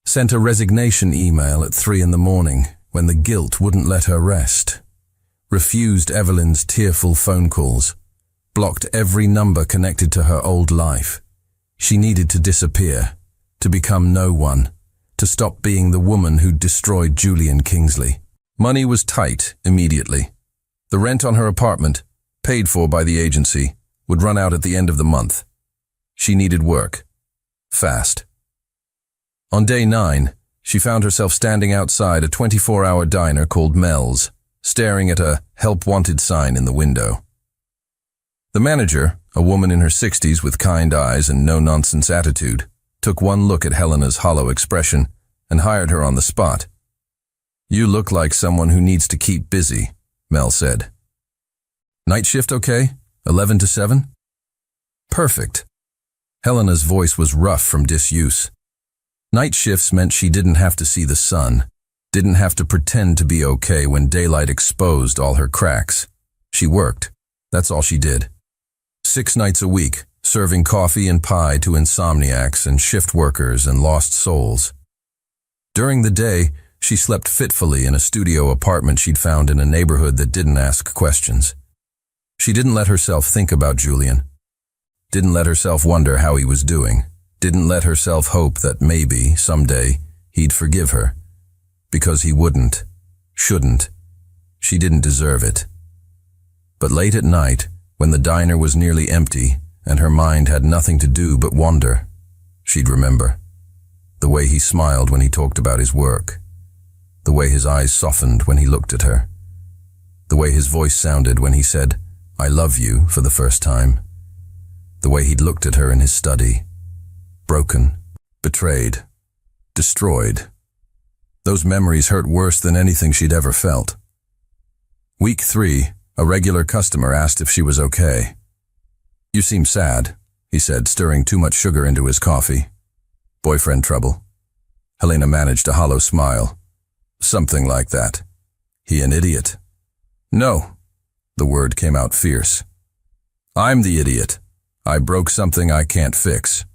sent a resignation email at 3 a.m. when the guilt wouldn't let her rest, refused Evelyn's tearful phone calls, blocked every number connected to her old life. She needed to disappear, to become no one, to stop being the woman who'd destroyed Julian Kingsley. Money was tight immediately. The rent on her apartment, paid for by the agency, would run out at the end of the month. She needed work. Fast. On day 9, she found herself standing outside a 24-hour diner called Mel's, staring at a help wanted sign in the window. The manager, a woman in her 60s with kind eyes and no-nonsense attitude, took one look at Helena's hollow expression and hired her on the spot. "You look like someone who needs to keep busy," Mel said. "Night shift okay? 11 to 7? "Perfect." Helena's voice was rough from disuse. Night shifts meant she didn't have to see the sun, didn't have to pretend to be okay when daylight exposed all her cracks. She worked. That's all she did. 6 nights a week, serving coffee and pie to insomniacs and shift workers and lost souls. During the day, she slept fitfully in a studio apartment she'd found in a neighborhood that didn't ask questions. She didn't let herself think about Julian. Didn't let herself wonder how he was doing. Didn't let herself hope that maybe, someday, he'd forgive her. Because he wouldn't. Shouldn't. She didn't deserve it. But late at night, when the diner was nearly empty and her mind had nothing to do but wonder, she'd remember. The way he smiled when he talked about his work. The way his eyes softened when he looked at her. The way his voice sounded when he said, "I love you," for the first time. The way he'd looked at her in his study. Broken, betrayed, destroyed. Those memories hurt worse than anything she'd ever felt. Week 3, a regular customer asked if she was okay. "You seem sad," he said, stirring too much sugar into his coffee. "Boyfriend trouble?" Helena managed a hollow smile. "Something like that." "He an idiot?" "No." The word came out fierce. "I'm the idiot. I broke something I can't fix."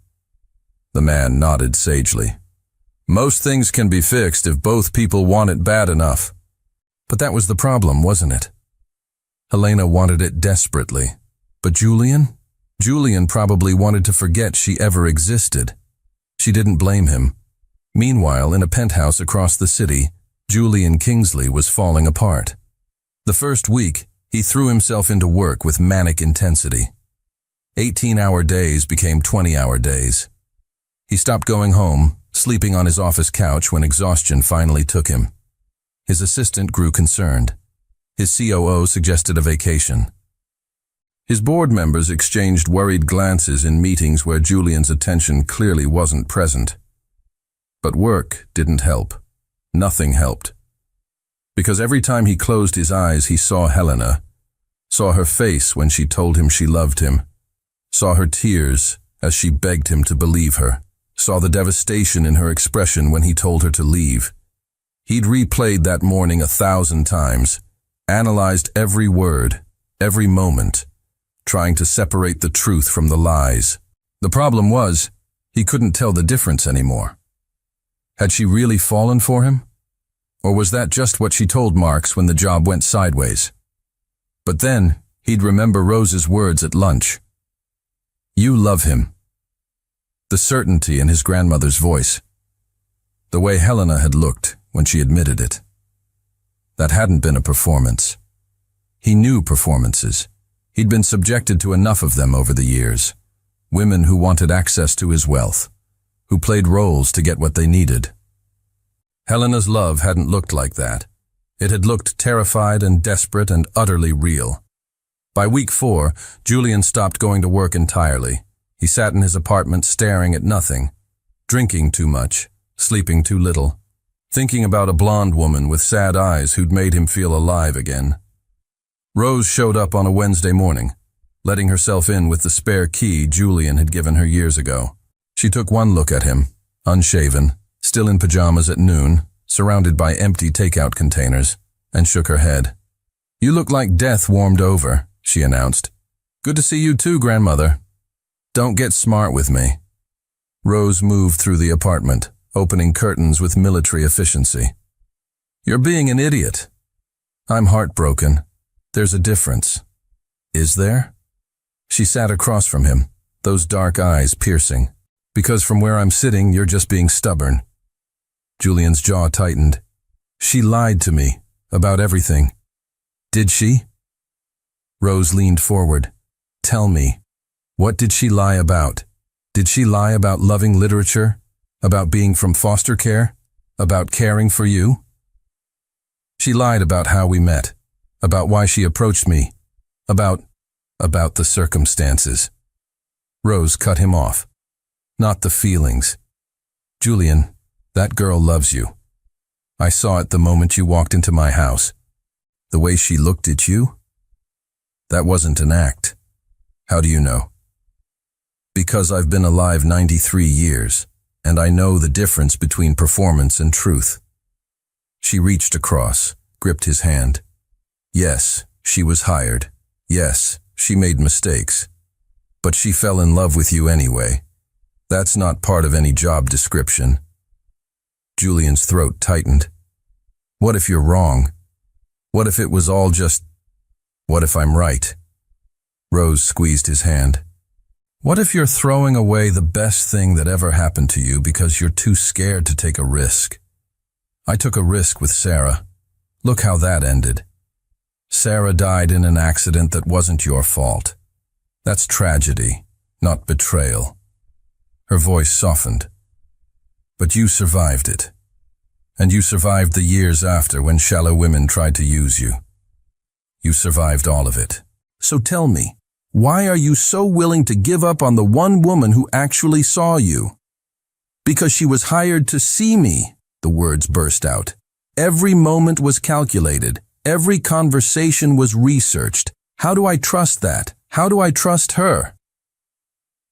The man nodded sagely. "Most things can be fixed if both people want it bad enough." But that was the problem, wasn't it? Helena wanted it desperately. But Julian? Julian probably wanted to forget she ever existed. She didn't blame him. Meanwhile, in a penthouse across the city, Julian Kingsley was falling apart. The first week, he threw himself into work with manic intensity. 18-hour days became 20-hour days. He stopped going home, sleeping on his office couch when exhaustion finally took him. His assistant grew concerned. His COO suggested a vacation. His board members exchanged worried glances in meetings where Julian's attention clearly wasn't present. But work didn't help. Nothing helped. Because every time he closed his eyes, he saw Helena, saw her face when she told him she loved him, saw her tears as she begged him to believe her, saw the devastation in her expression when he told her to leave. He'd replayed that morning 1,000 times, analyzed every word, every moment, trying to separate the truth from the lies. The problem was, he couldn't tell the difference anymore. Had she really fallen for him? Or was that just what she told Marks when the job went sideways? But then, he'd remember Rose's words at lunch. "You love him." The certainty in his grandmother's voice. The way Helena had looked when she admitted it. That hadn't been a performance. He knew performances. He'd been subjected to enough of them over the years. Women who wanted access to his wealth, who played roles to get what they needed. Helena's love hadn't looked like that. It had looked terrified and desperate and utterly real. By week 4, Julian stopped going to work entirely. He sat in his apartment staring at nothing, drinking too much, sleeping too little, thinking about a blonde woman with sad eyes who'd made him feel alive again. Rose showed up on a Wednesday morning, letting herself in with the spare key Julian had given her years ago. She took one look at him, unshaven, still in pajamas at noon, surrounded by empty takeout containers, and shook her head. "You look like death warmed over," she announced. "Good to see you too, grandmother." "Don't get smart with me." Rose moved through the apartment, opening curtains with military efficiency. "You're being an idiot." "I'm heartbroken. There's a difference." "Is there?" She sat across from him, those dark eyes piercing. "Because from where I'm sitting, you're just being stubborn." Julian's jaw tightened. "She lied to me about everything." "Did she?" Rose leaned forward. "Tell me, what did she lie about? Did she lie about loving literature? About being from foster care? About caring for you?" "She lied about how we met, about why she approached me, about the circumstances." Rose cut him off. "Not the feelings. Julian, that girl loves you. I saw it the moment you walked into my house. The way she looked at you? That wasn't an act. How do you know?" "Because I've been alive 93 years, and I know the difference between performance and truth." She reached across, gripped his hand. "Yes, she was hired. Yes, she made mistakes. But she fell in love with you anyway. That's not part of any job description." Julian's throat tightened. "What if you're wrong? What if it was all just... What if I'm right?" Rose squeezed his hand. "What if you're throwing away the best thing that ever happened to you because you're too scared to take a risk? I took a risk with Sarah. Look how that ended. Sarah died in an accident that wasn't your fault. That's tragedy, not betrayal." Her voice softened. "But you survived it. And you survived the years after when shallow women tried to use you. You survived all of it. So tell me, why are you so willing to give up on the one woman who actually saw you?" "Because she was hired to see me," the words burst out. "Every moment was calculated. Every conversation was researched. How do I trust that? How do I trust her?"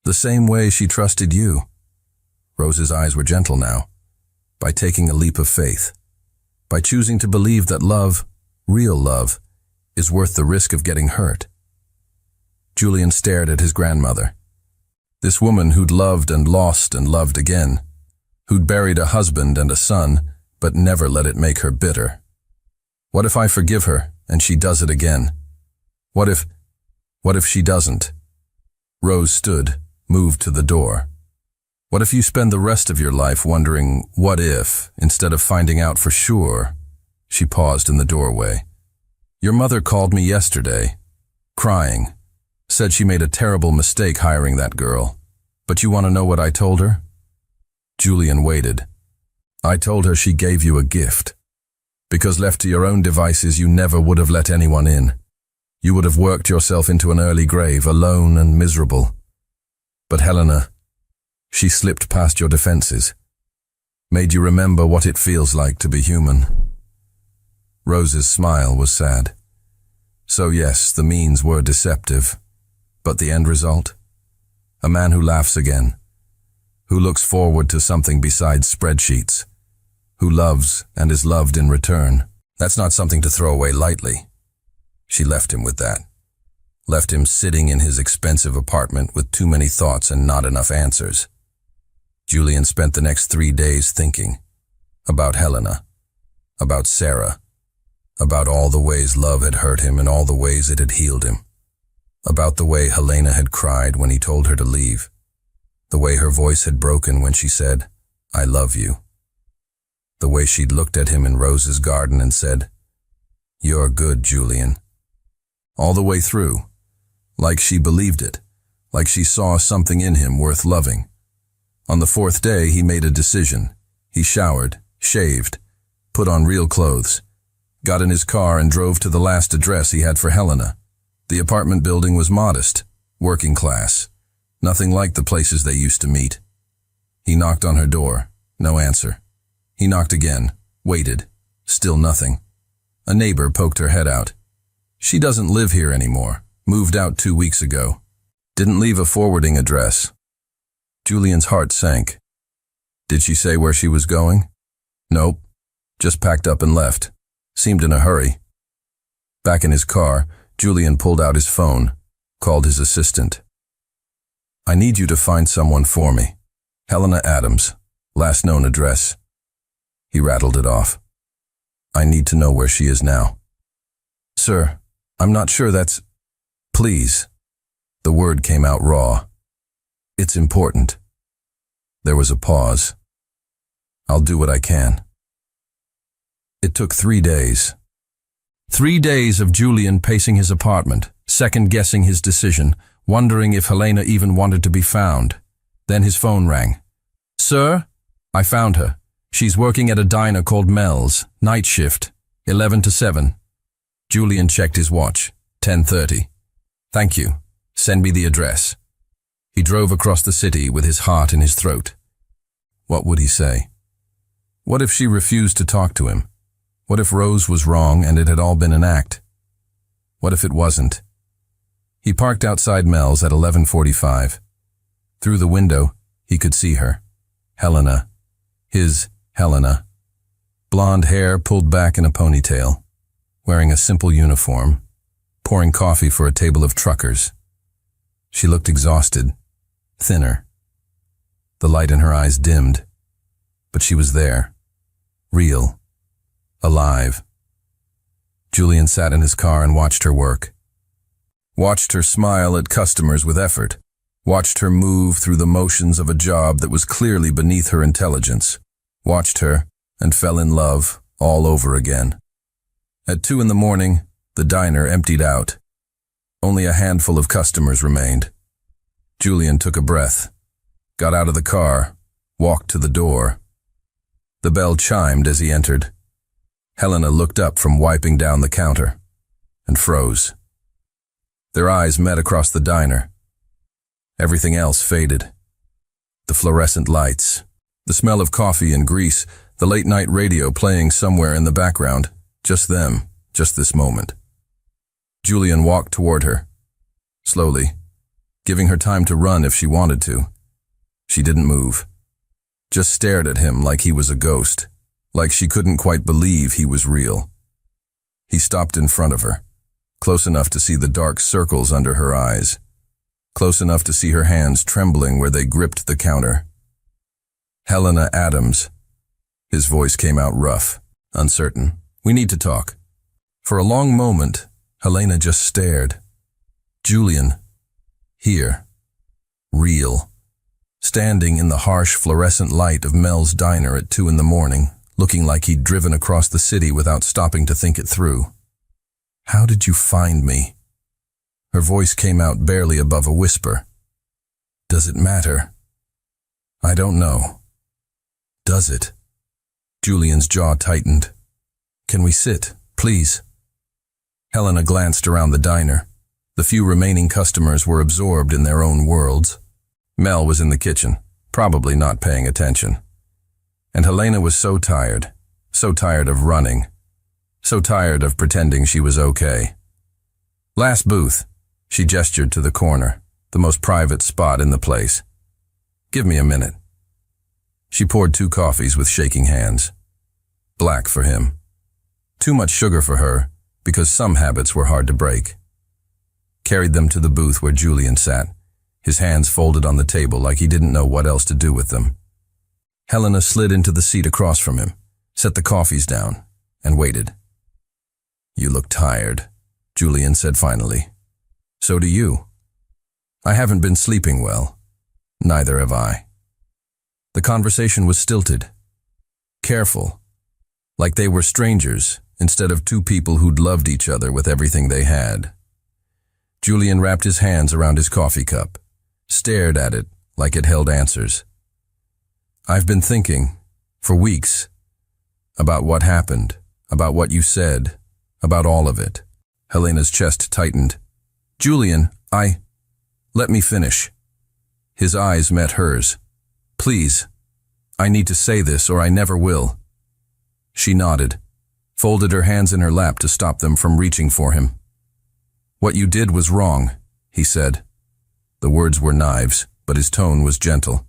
"The same way she trusted you." Rose's eyes were gentle now. "By taking a leap of faith. By choosing to believe that love, real love, is worth the risk of getting hurt." Julian stared at his grandmother. This woman who'd loved and lost and loved again. Who'd buried a husband and a son, but never let it make her bitter. What if I forgive her and she does it again? What if she doesn't? Rose stood, moved to the door. What if you spend the rest of your life wondering, what if, instead of finding out for sure? She paused in the doorway. "Your mother called me yesterday, crying, said she made a terrible mistake hiring that girl. But you want to know what I told her?" Julian waited. "I told her she gave you a gift. Because left to your own devices, you never would have let anyone in. You would have worked yourself into an early grave, alone and miserable. But Helena, she slipped past your defenses, made you remember what it feels like to be human." Rose's smile was sad. "So yes, the means were deceptive. But the end result? A man who laughs again, who looks forward to something besides spreadsheets, who loves and is loved in return. That's not something to throw away lightly." She left him with that. Left him sitting in his expensive apartment with too many thoughts and not enough answers. Julian spent the next 3 days thinking. About Helena. About Sarah. About all the ways love had hurt him and all the ways it had healed him. About the way Helena had cried when he told her to leave. The way her voice had broken when she said, "I love you." The way she'd looked at him in Rose's garden and said, "You're good, Julian." All the way through, like she believed it, like she saw something in him worth loving. On the 4th day, he made a decision. He showered, shaved, put on real clothes, got in his car and drove to the last address he had for Helena. The apartment building was modest, working class, nothing like the places they used to meet. He knocked on her door, no answer. He knocked again, waited, still nothing. A neighbor poked her head out. She doesn't live here anymore. Moved out 2 weeks ago. Didn't leave a forwarding address. Julian's heart sank. Did she say where she was going? Nope. Just packed up and left. Seemed in a hurry. Back in his car, Julian pulled out his phone, called his assistant. I need you to find someone for me. Helena Adams, last known address. He rattled it off. I need to know where she is now. Sir, I'm not sure that's... Please. The word came out raw. It's important. There was a pause. I'll do what I can. It took 3 days. 3 days of Julian pacing his apartment, second-guessing his decision, wondering if Helena even wanted to be found. Then his phone rang. Sir, I found her. She's working at a diner called Mel's, night shift, 11 to 7. Julian checked his watch, 10:30. Thank you. Send me the address. He drove across the city with his heart in his throat. What would he say? What if she refused to talk to him? What if Rose was wrong and it had all been an act? What if it wasn't? He parked outside Mel's at 11:45. Through the window, he could see her. Helena. His Helena. Blonde hair pulled back in a ponytail. Wearing a simple uniform. Pouring coffee for a table of truckers. She looked exhausted. Thinner. The light in her eyes dimmed. But she was there. Real. Alive. Julian sat in his car and watched her work. Watched her smile at customers with effort. Watched her move through the motions of a job that was clearly beneath her intelligence. Watched her and fell in love all over again. At 2 a.m, the diner emptied out. Only a handful of customers remained. Julian took a breath, got out of the car, walked to the door. The bell chimed as he entered. Helena looked up from wiping down the counter and froze. Their eyes met across the diner. Everything else faded. The fluorescent lights, the smell of coffee and grease, the late-night radio playing somewhere in the background. Just them, just this moment. Julian walked toward her, slowly, giving her time to run if she wanted to. She didn't move, just stared at him like he was a ghost, like she couldn't quite believe he was real. He stopped in front of her, close enough to see the dark circles under her eyes, close enough to see her hands trembling where they gripped the counter. Helena Adams. His voice came out rough, uncertain. We need to talk. For a long moment, Helena just stared. Julian. Here. Real. Standing in the harsh fluorescent light of Mel's diner at 2 a.m, looking like he'd driven across the city without stopping to think it through. How did you find me? Her voice came out barely above a whisper. Does it matter? I don't know. Does it? Julian's jaw tightened. Can we sit, please? Helena glanced around the diner. The few remaining customers were absorbed in their own worlds. Mel was in the kitchen, probably not paying attention. And Helena was so tired of running, so tired of pretending she was okay. Last booth, she gestured to the corner, the most private spot in the place. Give me a minute. She poured 2 coffees with shaking hands. Black for him. Too much sugar for her, because some habits were hard to break. Carried them to the booth where Julian sat, his hands folded on the table like he didn't know what else to do with them. Helena slid into the seat across from him, set the coffees down, and waited. You look tired, Julian said finally. So do you. I haven't been sleeping well. Neither have I. The conversation was stilted. Careful. Like they were strangers, instead of 2 people who'd loved each other with everything they had. Julian wrapped his hands around his coffee cup, stared at it like it held answers. I've been thinking, for weeks, about what happened, about what you said, about all of it. Helena's chest tightened. Julian, let me finish. His eyes met hers. Please, I need to say this or I never will. She nodded, folded her hands in her lap to stop them from reaching for him. "What you did was wrong," he said. The words were knives, but his tone was gentle.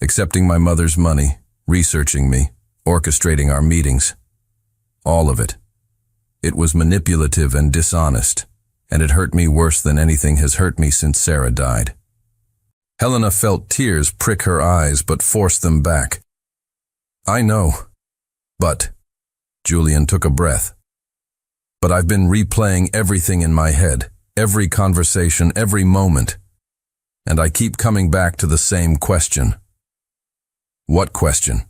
Accepting my mother's money, researching me, orchestrating our meetings. All of it. It was manipulative and dishonest, and it hurt me worse than anything has hurt me since Sarah died. Helena felt tears prick her eyes but forced them back. "I know. But," Julian took a breath, "but I've been replaying everything in my head, every conversation, every moment, and I keep coming back to the same question." "What question?"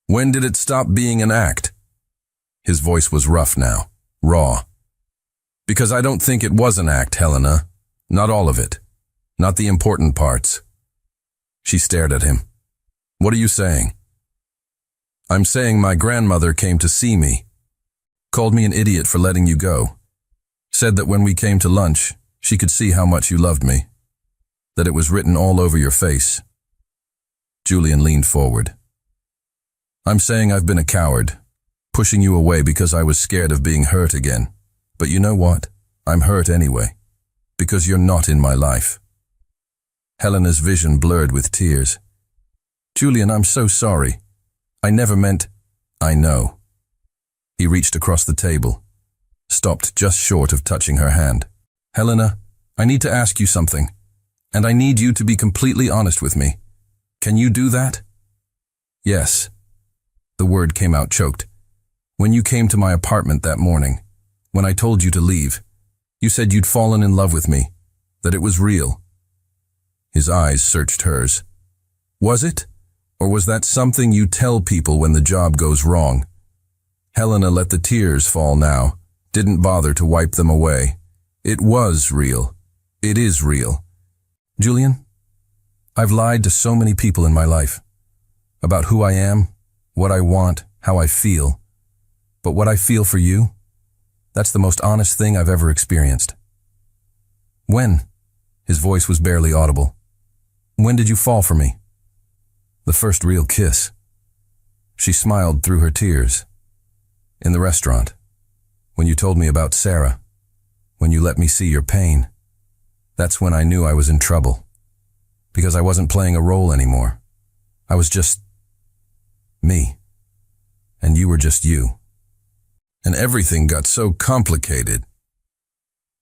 "When did it stop being an act?" His voice was rough now, raw. "Because I don't think it was an act, Helena. Not all of it. Not the important parts." She stared at him. "What are you saying?" "I'm saying my grandmother came to see me. Called me an idiot for letting you go. Said that when we came to lunch, she could see how much you loved me. That it was written all over your face." Julian leaned forward. "I'm saying I've been a coward, pushing you away because I was scared of being hurt again. But you know what? I'm hurt anyway, because you're not in my life." Helena's vision blurred with tears. "Julian, I'm so sorry. I never meant—" "I know." He reached across the table, stopped just short of touching her hand. "Helena, I need to ask you something, and I need you to be completely honest with me. Can you do that?" "Yes." The word came out choked. "When you came to my apartment that morning, when I told you to leave, you said you'd fallen in love with me, that it was real." His eyes searched hers. "Was it? Or was that something you tell people when the job goes wrong?" Helena let the tears fall now, didn't bother to wipe them away. "It was real. It is real. Julian, I've lied to so many people in my life. About who I am, what I want, how I feel. But what I feel for you, that's the most honest thing I've ever experienced." "When?" His voice was barely audible. "When did you fall for me?" "The first real kiss." She smiled through her tears. "In the restaurant. When you told me about Sarah. When you let me see your pain. That's when I knew I was in trouble. Because I wasn't playing a role anymore. I was just me. And you were just you. And everything got so complicated."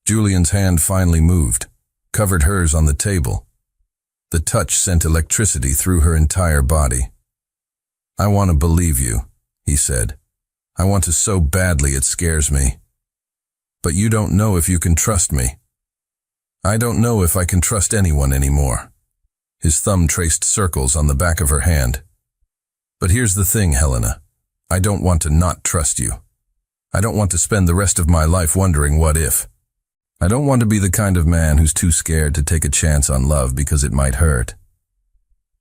Julian's hand finally moved, covered hers on the table. The touch sent electricity through her entire body. "I want to believe you," he said. "I want to so badly it scares me. But you don't know if you can trust me. I don't know if I can trust anyone anymore." His thumb traced circles on the back of her hand. "But here's the thing, Helena. I don't want to not trust you. I don't want to spend the rest of my life wondering what if. I don't want to be the kind of man who's too scared to take a chance on love because it might hurt."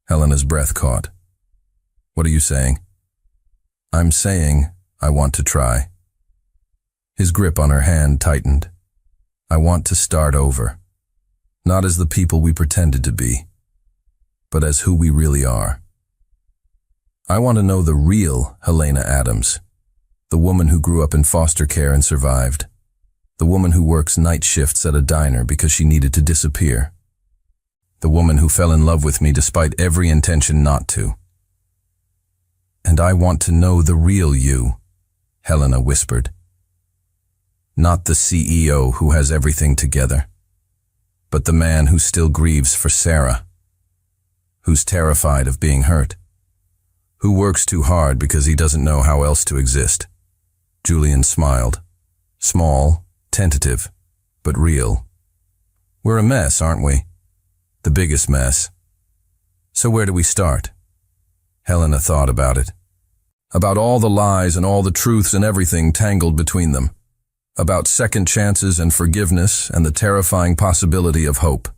Helena's breath caught. "What are you saying?" "I'm saying I want to try." His grip on her hand tightened. "I want to start over. Not as the people we pretended to be, but as who we really are. I want to know the real Helena Adams, the woman who grew up in foster care and survived, the woman who works night shifts at a diner because she needed to disappear, the woman who fell in love with me despite every intention not to. And I want to know the real you," Helena whispered. "Not the CEO who has everything together, but the man who still grieves for Sarah, who's terrified of being hurt, who works too hard because he doesn't know how else to exist." Julian smiled. Small, tentative, but real. "We're a mess, aren't we? The biggest mess. So where do we start?" Helena thought about it. About all the lies and all the truths and everything tangled between them. About second chances and forgiveness and the terrifying possibility of hope.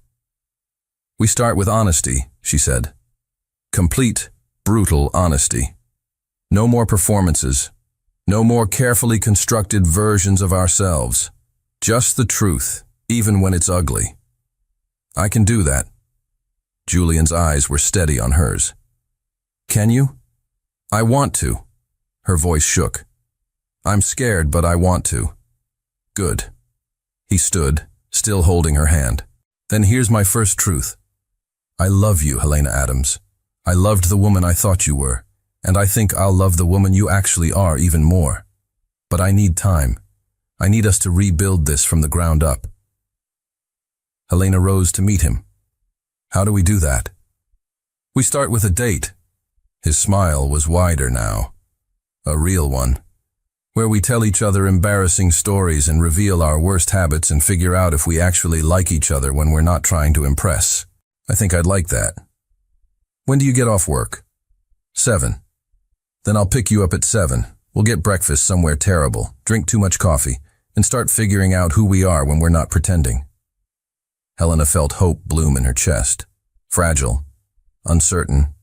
"We start with honesty," she said. "Complete, brutal honesty. No more performances. No more carefully constructed versions of ourselves. Just the truth, even when it's ugly. I can do that." Julian's eyes were steady on hers. "Can you?" "I want to." Her voice shook. "I'm scared, but I want to." "Good." He stood, still holding her hand. Then here's my first truth. I love you, Helena Adams. I loved the woman I thought you were, and I think I'll love the woman you actually are even more. But I need time. I need us to rebuild this from the ground up. Helena rose to meet him. How do we do that? We start with a date. His smile was wider now. A real one. Where we tell each other embarrassing stories and reveal our worst habits and figure out if we actually like each other when we're not trying to impress. I think I'd like that. When do you get off work? 7. Then I'll pick you up at 7. We'll get breakfast somewhere terrible, drink too much coffee, and start figuring out who we are when we're not pretending. Helena felt hope bloom in her chest. Fragile, uncertain,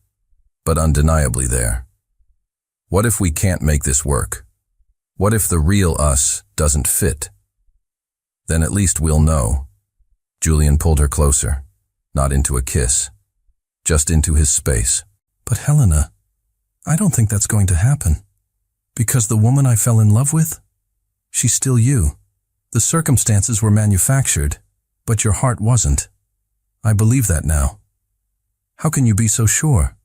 but undeniably there. What if we can't make this work? What if the real us doesn't fit? Then at least we'll know. Julian pulled her closer, not into a kiss, just into his space. But Helena, I don't think that's going to happen. Because the woman I fell in love with, she's still you. The circumstances were manufactured, but your heart wasn't. I believe that now. How can you be so sure?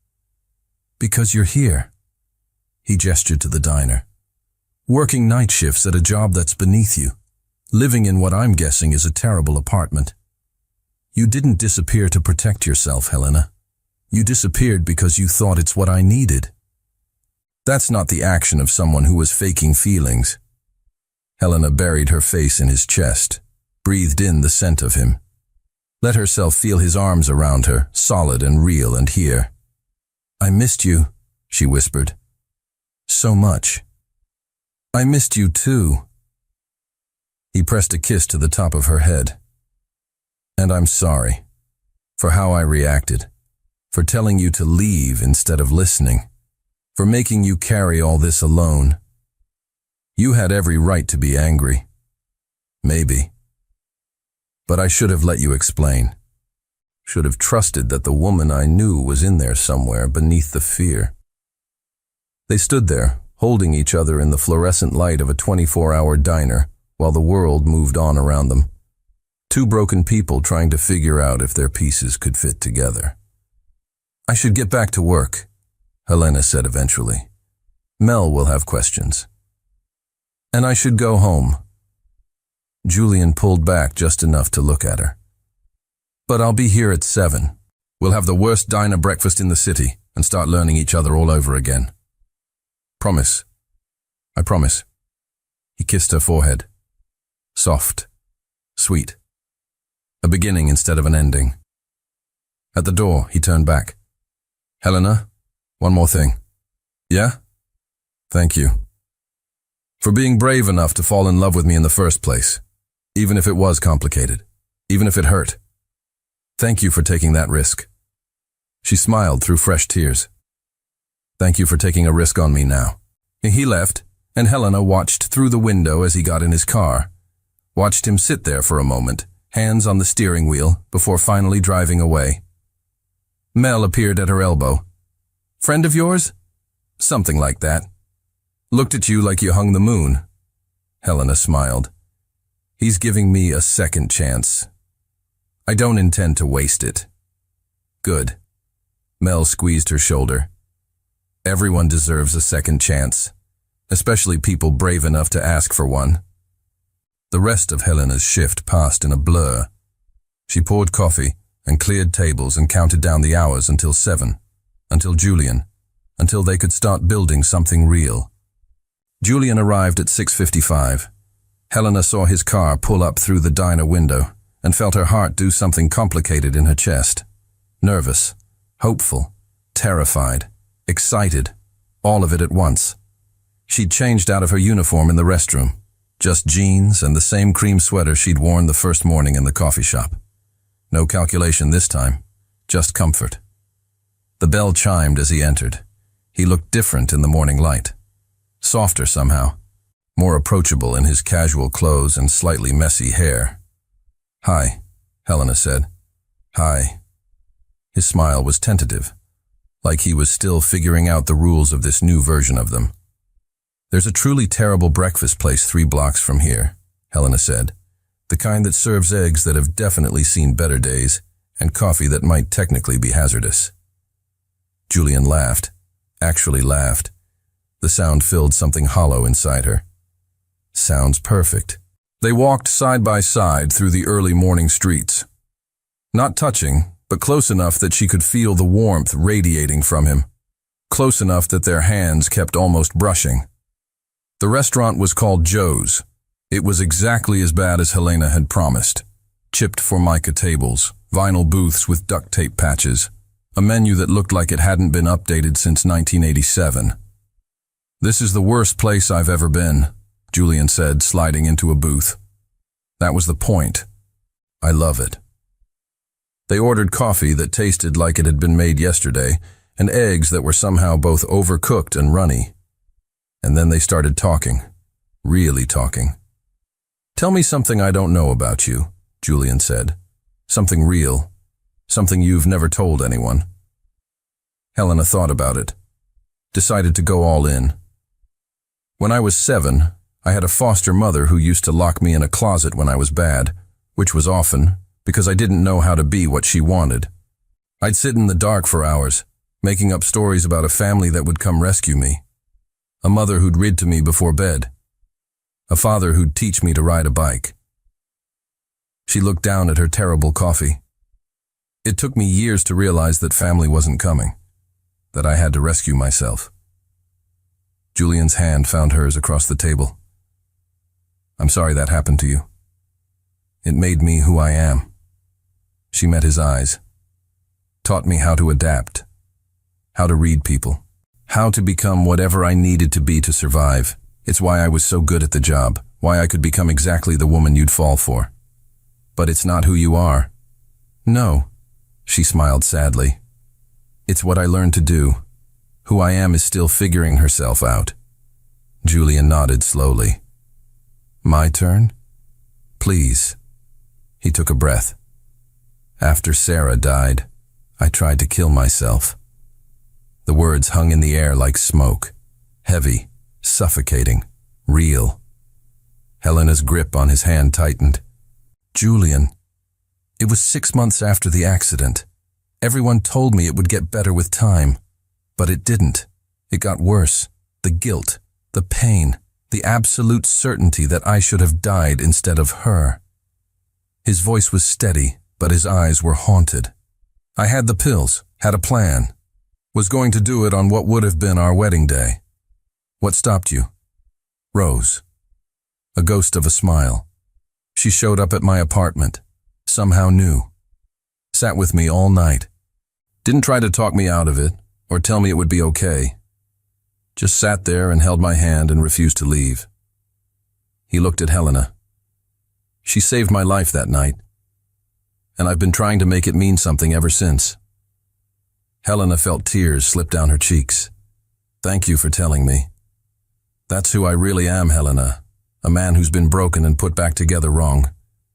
Because you're here. He gestured to the diner. Working night shifts at a job that's beneath you. Living in what I'm guessing is a terrible apartment. You didn't disappear to protect yourself, Helena. You disappeared because you thought it's what I needed. That's not the action of someone who was faking feelings. Helena buried her face in his chest, breathed in the scent of him. Let herself feel his arms around her, solid and real and here. I missed you, she whispered. So much. I missed you too. He pressed a kiss to the top of her head. And I'm sorry for how I reacted, for telling you to leave instead of listening, for making you carry all this alone. You had every right to be angry. Maybe. But I should have let you explain. Should have trusted that the woman I knew was in there somewhere beneath the fear. They stood there, holding each other in the fluorescent light of a 24-hour diner while the world moved on around them. Two broken people trying to figure out if their pieces could fit together. I should get back to work, Helena said eventually. Mel will have questions. And I should go home. Julian pulled back just enough to look at her. But I'll be here at 7. We'll have the worst diner breakfast in the city and start learning each other all over again. Promise. I promise. He kissed her forehead. Soft. Sweet. A beginning instead of an ending. At the door, he turned back. Helena, one more thing. Yeah? Thank you. For being brave enough to fall in love with me in the first place, even if it was complicated, even if it hurt. Thank you for taking that risk. She smiled through fresh tears. Thank you for taking a risk on me now. He left, and Helena watched through the window as he got in his car, watched him sit there for a moment, hands on the steering wheel, before finally driving away. Mel appeared at her elbow. Friend of yours? Something like that. Looked at you like you hung the moon. Helena smiled. He's giving me a second chance. I don't intend to waste it. Good. Mel squeezed her shoulder. Everyone deserves a second chance, especially people brave enough to ask for one. The rest of Helena's shift passed in a blur. She poured coffee and cleared tables and counted down the hours until 7, until Julian, until they could start building something real. Julian arrived at 6:55. Helena saw his car pull up through the diner window and felt her heart do something complicated in her chest. Nervous, hopeful, terrified, excited, all of it at once. She'd changed out of her uniform in the restroom, just jeans and the same cream sweater she'd worn the first morning in the coffee shop. No calculation this time, just comfort. The bell chimed as he entered. He looked different in the morning light. Softer somehow, more approachable in his casual clothes and slightly messy hair. Hi, Helena said. Hi. His smile was tentative, like he was still figuring out the rules of this new version of them. There's a truly terrible breakfast place 3 blocks from here, Helena said. The kind that serves eggs that have definitely seen better days and coffee that might technically be hazardous. Julian laughed, actually laughed. The sound filled something hollow inside her. Sounds perfect. They walked side by side through the early morning streets. Not touching, but close enough that she could feel the warmth radiating from him. Close enough that their hands kept almost brushing. The restaurant was called Joe's. It was exactly as bad as Helena had promised. Chipped formica tables, vinyl booths with duct tape patches, a menu that looked like it hadn't been updated since 1987. "This is the worst place I've ever been," Julian said, sliding into a booth. "That was the point. I love it." They ordered coffee that tasted like it had been made yesterday, and eggs that were somehow both overcooked and runny. And then they started talking. Really talking. "Tell me something I don't know about you," Julian said. "Something real. Something you've never told anyone." Helena thought about it. Decided to go all in. "When I was 7, I had a foster mother who used to lock me in a closet when I was bad, which was often, because I didn't know how to be what she wanted. I'd sit in the dark for hours, making up stories about a family that would come rescue me. A mother who'd read to me before bed. A father who'd teach me to ride a bike." She looked down at her terrible coffee. "It took me years to realize that family wasn't coming, that I had to rescue myself." Julian's hand found hers across the table. "I'm sorry that happened to you. It made me who I am." She met his eyes. "Taught me how to adapt, how to read people, how to become whatever I needed to be to survive. It's why I was so good at the job, why I could become exactly the woman you'd fall for. But it's not who you are." "No," she smiled sadly. "It's what I learned to do. Who I am is still figuring herself out." Julian nodded slowly. "My turn? Please." He took a breath. "After Sarah died, I tried to kill myself." The words hung in the air like smoke. Heavy, suffocating, real. Helena's grip on his hand tightened. "Julian, it was 6 months after the accident. Everyone told me it would get better with time. But it didn't. It got worse. The guilt, the pain, the absolute certainty that I should have died instead of her." His voice was steady, but his eyes were haunted. "I had the pills, had a plan. Was going to do it on what would have been our wedding day. What stopped you?" "Rose." A ghost of a smile. "She showed up at my apartment. Somehow knew. Sat with me all night. Didn't try to talk me out of it, or tell me it would be okay. Just sat there and held my hand and refused to leave." He looked at Helena. "She saved my life that night, and I've been trying to make it mean something ever since." Helena felt tears slip down her cheeks. "Thank you for telling me. That's who I really am, Helena. A man who's been broken and put back together wrong,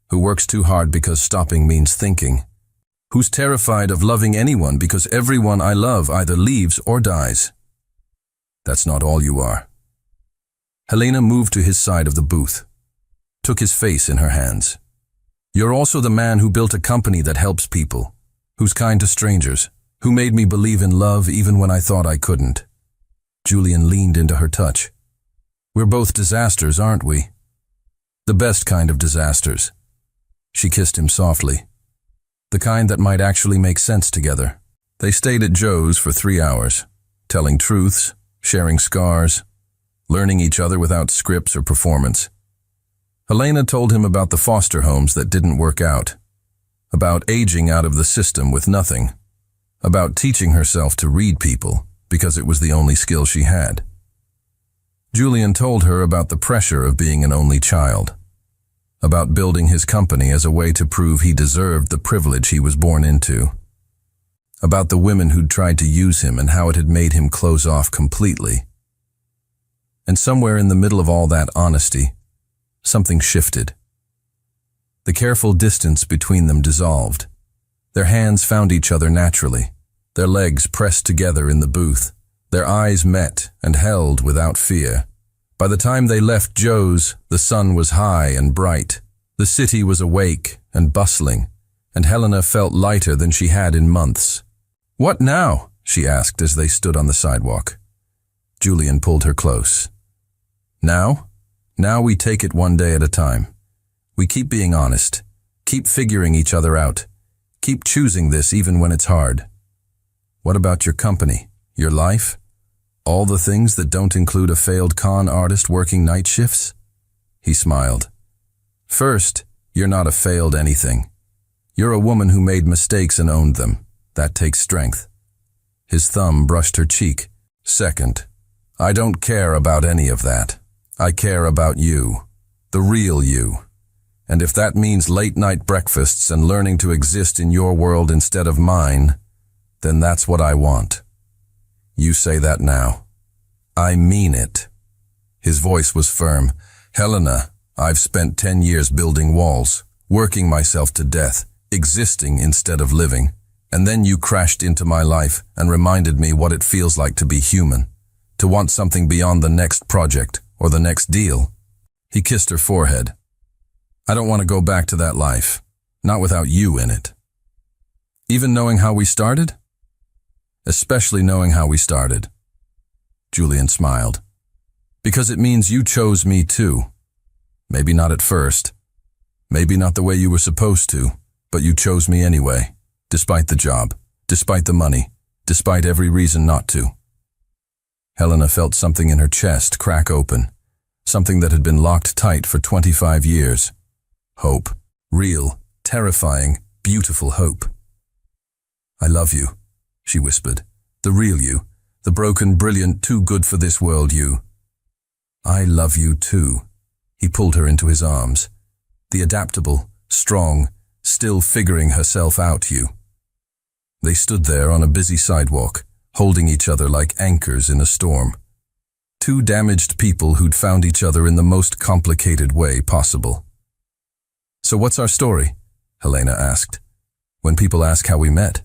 who works too hard because stopping means thinking, who's terrified of loving anyone because everyone I love either leaves or dies. That's not all you are." Helena moved to his side of the booth, took his face in her hands. "You're also the man who built a company that helps people, who's kind to strangers, who made me believe in love even when I thought I couldn't." Julian leaned into her touch. "We're both disasters, aren't we? The best kind of disasters." She kissed him softly. The kind that might actually make sense together. They stayed at Joe's for 3 hours, telling truths, sharing scars, learning each other without scripts or performance. Helena told him about the foster homes that didn't work out, about aging out of the system with nothing, about teaching herself to read people because it was the only skill she had. Julian told her about the pressure of being an only child, about building his company as a way to prove he deserved the privilege he was born into, about the women who'd tried to use him and how it had made him close off completely. And somewhere in the middle of all that honesty, something shifted. The careful distance between them dissolved. Their hands found each other naturally, their legs pressed together in the booth, their eyes met and held without fear. By the time they left Joe's, the sun was high and bright. The city was awake and bustling, and Helena felt lighter than she had in months. "What now?" she asked as they stood on the sidewalk. Julian pulled her close. "Now? Now we take it one day at a time. We keep being honest, keep figuring each other out, keep choosing this even when it's hard. What about your company, your life? All the things that don't include a failed con artist working night shifts?" He smiled. "First, you're not a failed anything. You're a woman who made mistakes and owned them. That takes strength." His thumb brushed her cheek. "Second, I don't care about any of that. I care about you, the real you. And if that means late-night breakfasts and learning to exist in your world instead of mine, then that's what I want. You say that now." "I mean it." His voice was firm. "Helena, I've spent 10 years building walls, working myself to death, existing instead of living. And then you crashed into my life and reminded me what it feels like to be human, to want something beyond the next project or the next deal." He kissed her forehead. "I don't want to go back to that life, not without you in it." "Even knowing how we started?" "Especially knowing how we started." Julian smiled. "Because it means you chose me too. Maybe not at first. Maybe not the way you were supposed to, but you chose me anyway, despite the job, despite the money, despite every reason not to." Helena felt something in her chest crack open, something that had been locked tight for 25 years. Hope. Real, terrifying, beautiful hope. "I love you," she whispered. "The real you, the broken, brilliant, too good for this world you." "I love you too." He pulled her into his arms. "The adaptable, strong, still figuring herself out you." They stood there on a busy sidewalk, holding each other like anchors in a storm. Two damaged people who'd found each other in the most complicated way possible. "So what's our story?" Helena asked. "When people ask how we met."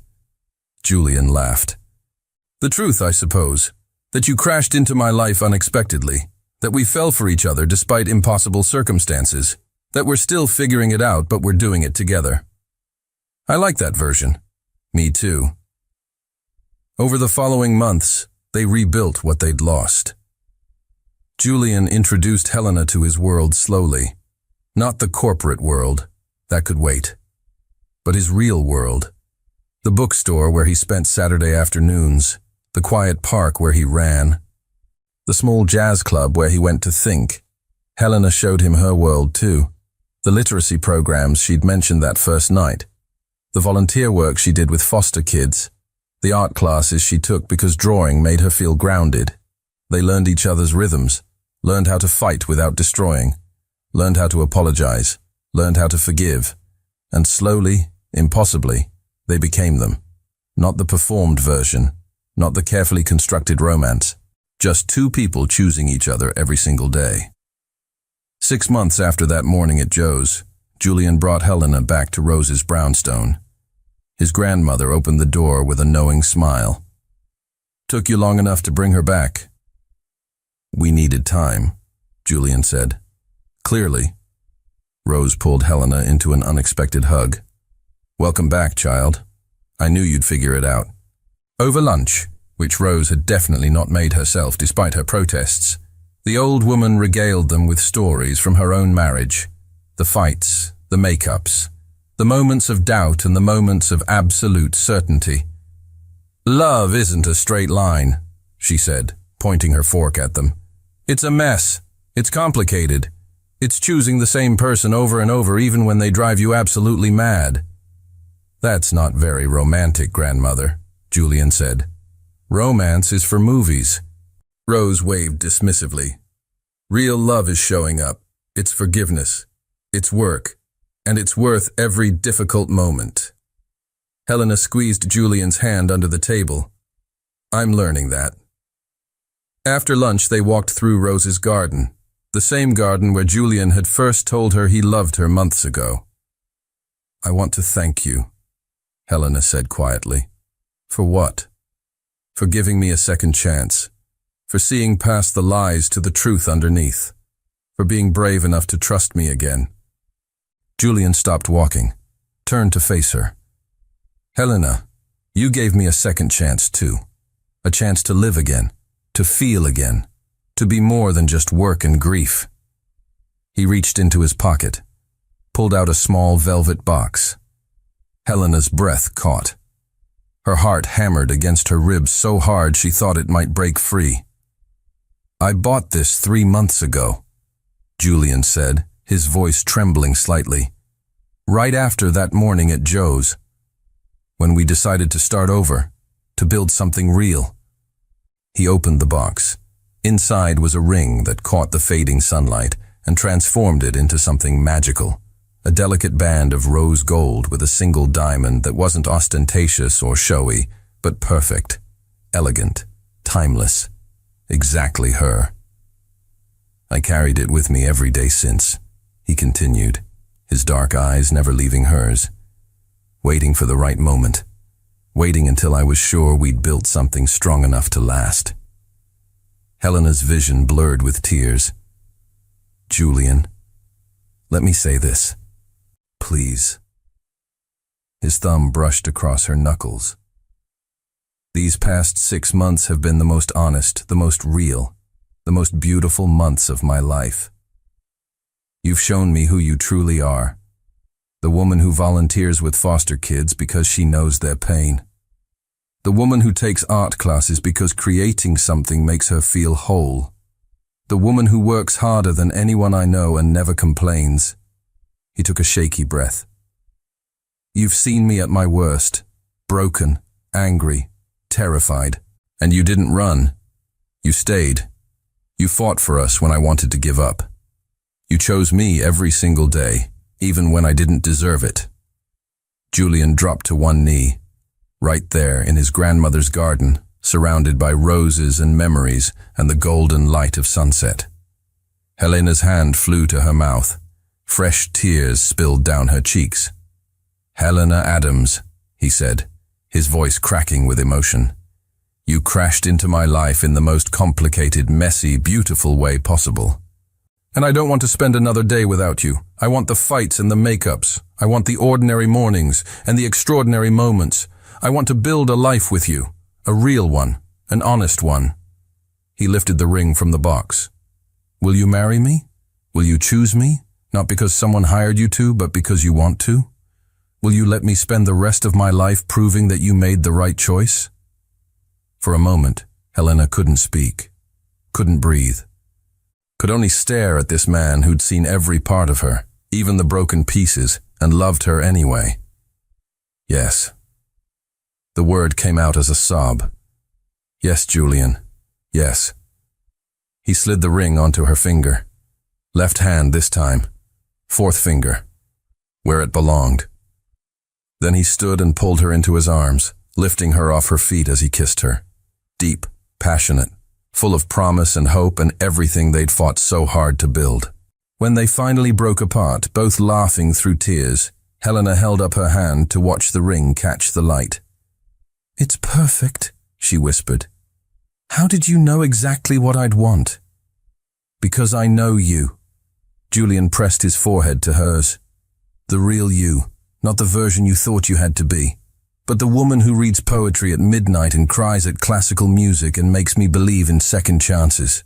Julian laughed. "The truth, I suppose, that you crashed into my life unexpectedly, that we fell for each other despite impossible circumstances, that we're still figuring it out but we're doing it together. I like that version. Me too." Over the following months, they rebuilt what they'd lost. Julian introduced Helena to his world slowly. Not the corporate world, that could wait, but his real world. The bookstore where he spent Saturday afternoons, the quiet park where he ran, the small jazz club where he went to think. Helena showed him her world too. The literacy programs she'd mentioned that first night, the volunteer work she did with foster kids, the art classes she took because drawing made her feel grounded. They learned each other's rhythms, learned how to fight without destroying, learned how to apologize, learned how to forgive, and slowly, impossibly, they became them. Not the performed version, not the carefully constructed romance, just two people choosing each other every single day. 6 months after that morning at Joe's, Julian brought Helena back to Rose's brownstone. His grandmother opened the door with a knowing smile. "Took you long enough to bring her back?" "We needed time," Julian said. "Clearly." Rose pulled Helena into an unexpected hug. "Welcome back, child. I knew you'd figure it out." Over lunch, which Rose had definitely not made herself despite her protests, the old woman regaled them with stories from her own marriage, the fights, the makeups, the moments of doubt and the moments of absolute certainty. "Love isn't a straight line," she said, pointing her fork at them. "It's a mess. It's complicated. It's choosing the same person over and over even when they drive you absolutely mad." "That's not very romantic, grandmother," Julian said. "Romance is for movies." Rose waved dismissively. "Real love is showing up. It's forgiveness. It's work. And it's worth every difficult moment." Helena squeezed Julian's hand under the table. "I'm learning that." After lunch, they walked through Rose's garden, the same garden where Julian had first told her he loved her months ago. "I want to thank you," Helena said quietly. "For what?" "For giving me a second chance. For seeing past the lies to the truth underneath. For being brave enough to trust me again." Julian stopped walking, turned to face her. Helena, you gave me a second chance too. A chance to live again, to feel again, to be more than just work and grief. He reached into his pocket, pulled out a small velvet box. Helena's breath caught. Her heart hammered against her ribs so hard she thought it might break free. I bought this 3 months ago, Julian said, his voice trembling slightly. Right after that morning at Joe's, when we decided to start over, to build something real. He opened the box. Inside was a ring that caught the fading sunlight and transformed it into something magical. A delicate band of rose gold with a single diamond that wasn't ostentatious or showy, but perfect, elegant, timeless, exactly her. I carried it with me every day since, he continued, his dark eyes never leaving hers, waiting for the right moment, waiting until I was sure we'd built something strong enough to last. Helena's vision blurred with tears. Julian, let me say this. Please. His thumb brushed across her knuckles. These past 6 months have been the most honest, the most real, the most beautiful months of my life. You've shown me who you truly are. The woman who volunteers with foster kids because she knows their pain. The woman who takes art classes because creating something makes her feel whole. The woman who works harder than anyone I know and never complains. He took a shaky breath. You've seen me at my worst, broken, angry, terrified, and you didn't run. You stayed. You fought for us when I wanted to give up. You chose me every single day, even when I didn't deserve it. Julian dropped to one knee, right there in his grandmother's garden, surrounded by roses and memories and the golden light of sunset. Helena's hand flew to her mouth. Fresh tears spilled down her cheeks. Helena Adams, he said, his voice cracking with emotion. You crashed into my life in the most complicated, messy, beautiful way possible. And I don't want to spend another day without you. I want the fights and the makeups. I want the ordinary mornings and the extraordinary moments. I want to build a life with you, a real one, an honest one. He lifted the ring from the box. Will you marry me? Will you choose me? Not because someone hired you to, but because you want to? Will you let me spend the rest of my life proving that you made the right choice? For a moment, Helena couldn't speak, couldn't breathe, could only stare at this man who'd seen every part of her, even the broken pieces, and loved her anyway. Yes. The word came out as a sob. Yes, Julian. Yes. He slid the ring onto her finger. Left hand this time. 4th finger. Where it belonged. Then he stood and pulled her into his arms, lifting her off her feet as he kissed her. Deep, passionate, full of promise and hope and everything they'd fought so hard to build. When they finally broke apart, both laughing through tears, Helena held up her hand to watch the ring catch the light. It's perfect, she whispered. How did you know exactly what I'd want? Because I know you. Julian pressed his forehead to hers. The real you, not the version you thought you had to be, but the woman who reads poetry at midnight and cries at classical music and makes me believe in second chances.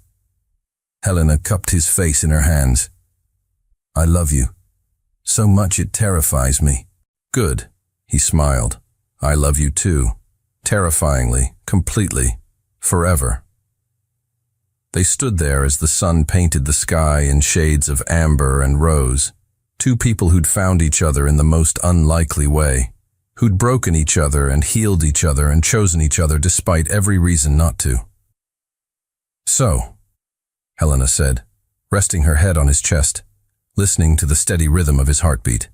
Helena cupped his face in her hands. I love you. So much it terrifies me. Good, he smiled. I love you too. Terrifyingly, completely, forever. They stood there as the sun painted the sky in shades of amber and rose. Two people who'd found each other in the most unlikely way. Who'd broken each other and healed each other and chosen each other despite every reason not to. So, Helena said, resting her head on his chest, listening to the steady rhythm of his heartbeat.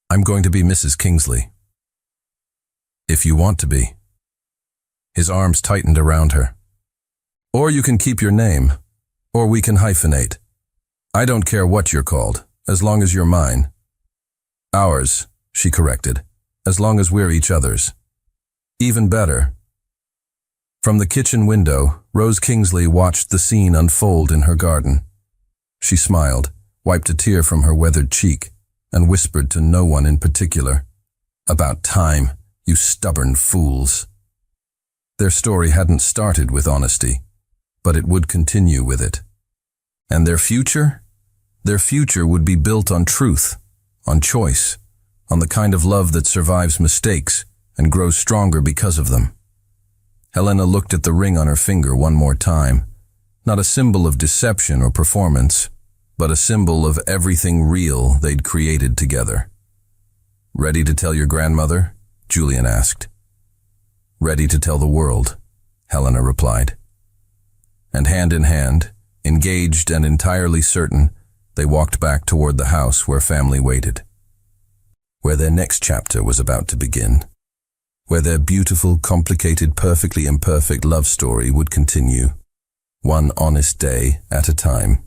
I'm going to be Mrs. Kingsley. If you want to be. His arms tightened around her. Or you can keep your name, or we can hyphenate. I don't care what you're called, as long as you're mine. Ours, she corrected, as long as we're each other's. Even better. From the kitchen window, Rose Kingsley watched the scene unfold in her garden. She smiled, wiped a tear from her weathered cheek, and whispered to no one in particular, "About time, you stubborn fools." Their story hadn't started with honesty, but it would continue with it. And their future? Their future would be built on truth, on choice, on the kind of love that survives mistakes and grows stronger because of them. Helena looked at the ring on her finger one more time, not a symbol of deception or performance, but a symbol of everything real they'd created together. "Ready to tell your grandmother?" Julian asked. "Ready to tell the world," Helena replied. And hand in hand, engaged and entirely certain, they walked back toward the house where family waited, where their next chapter was about to begin, where their beautiful, complicated, perfectly imperfect love story would continue, one honest day at a time.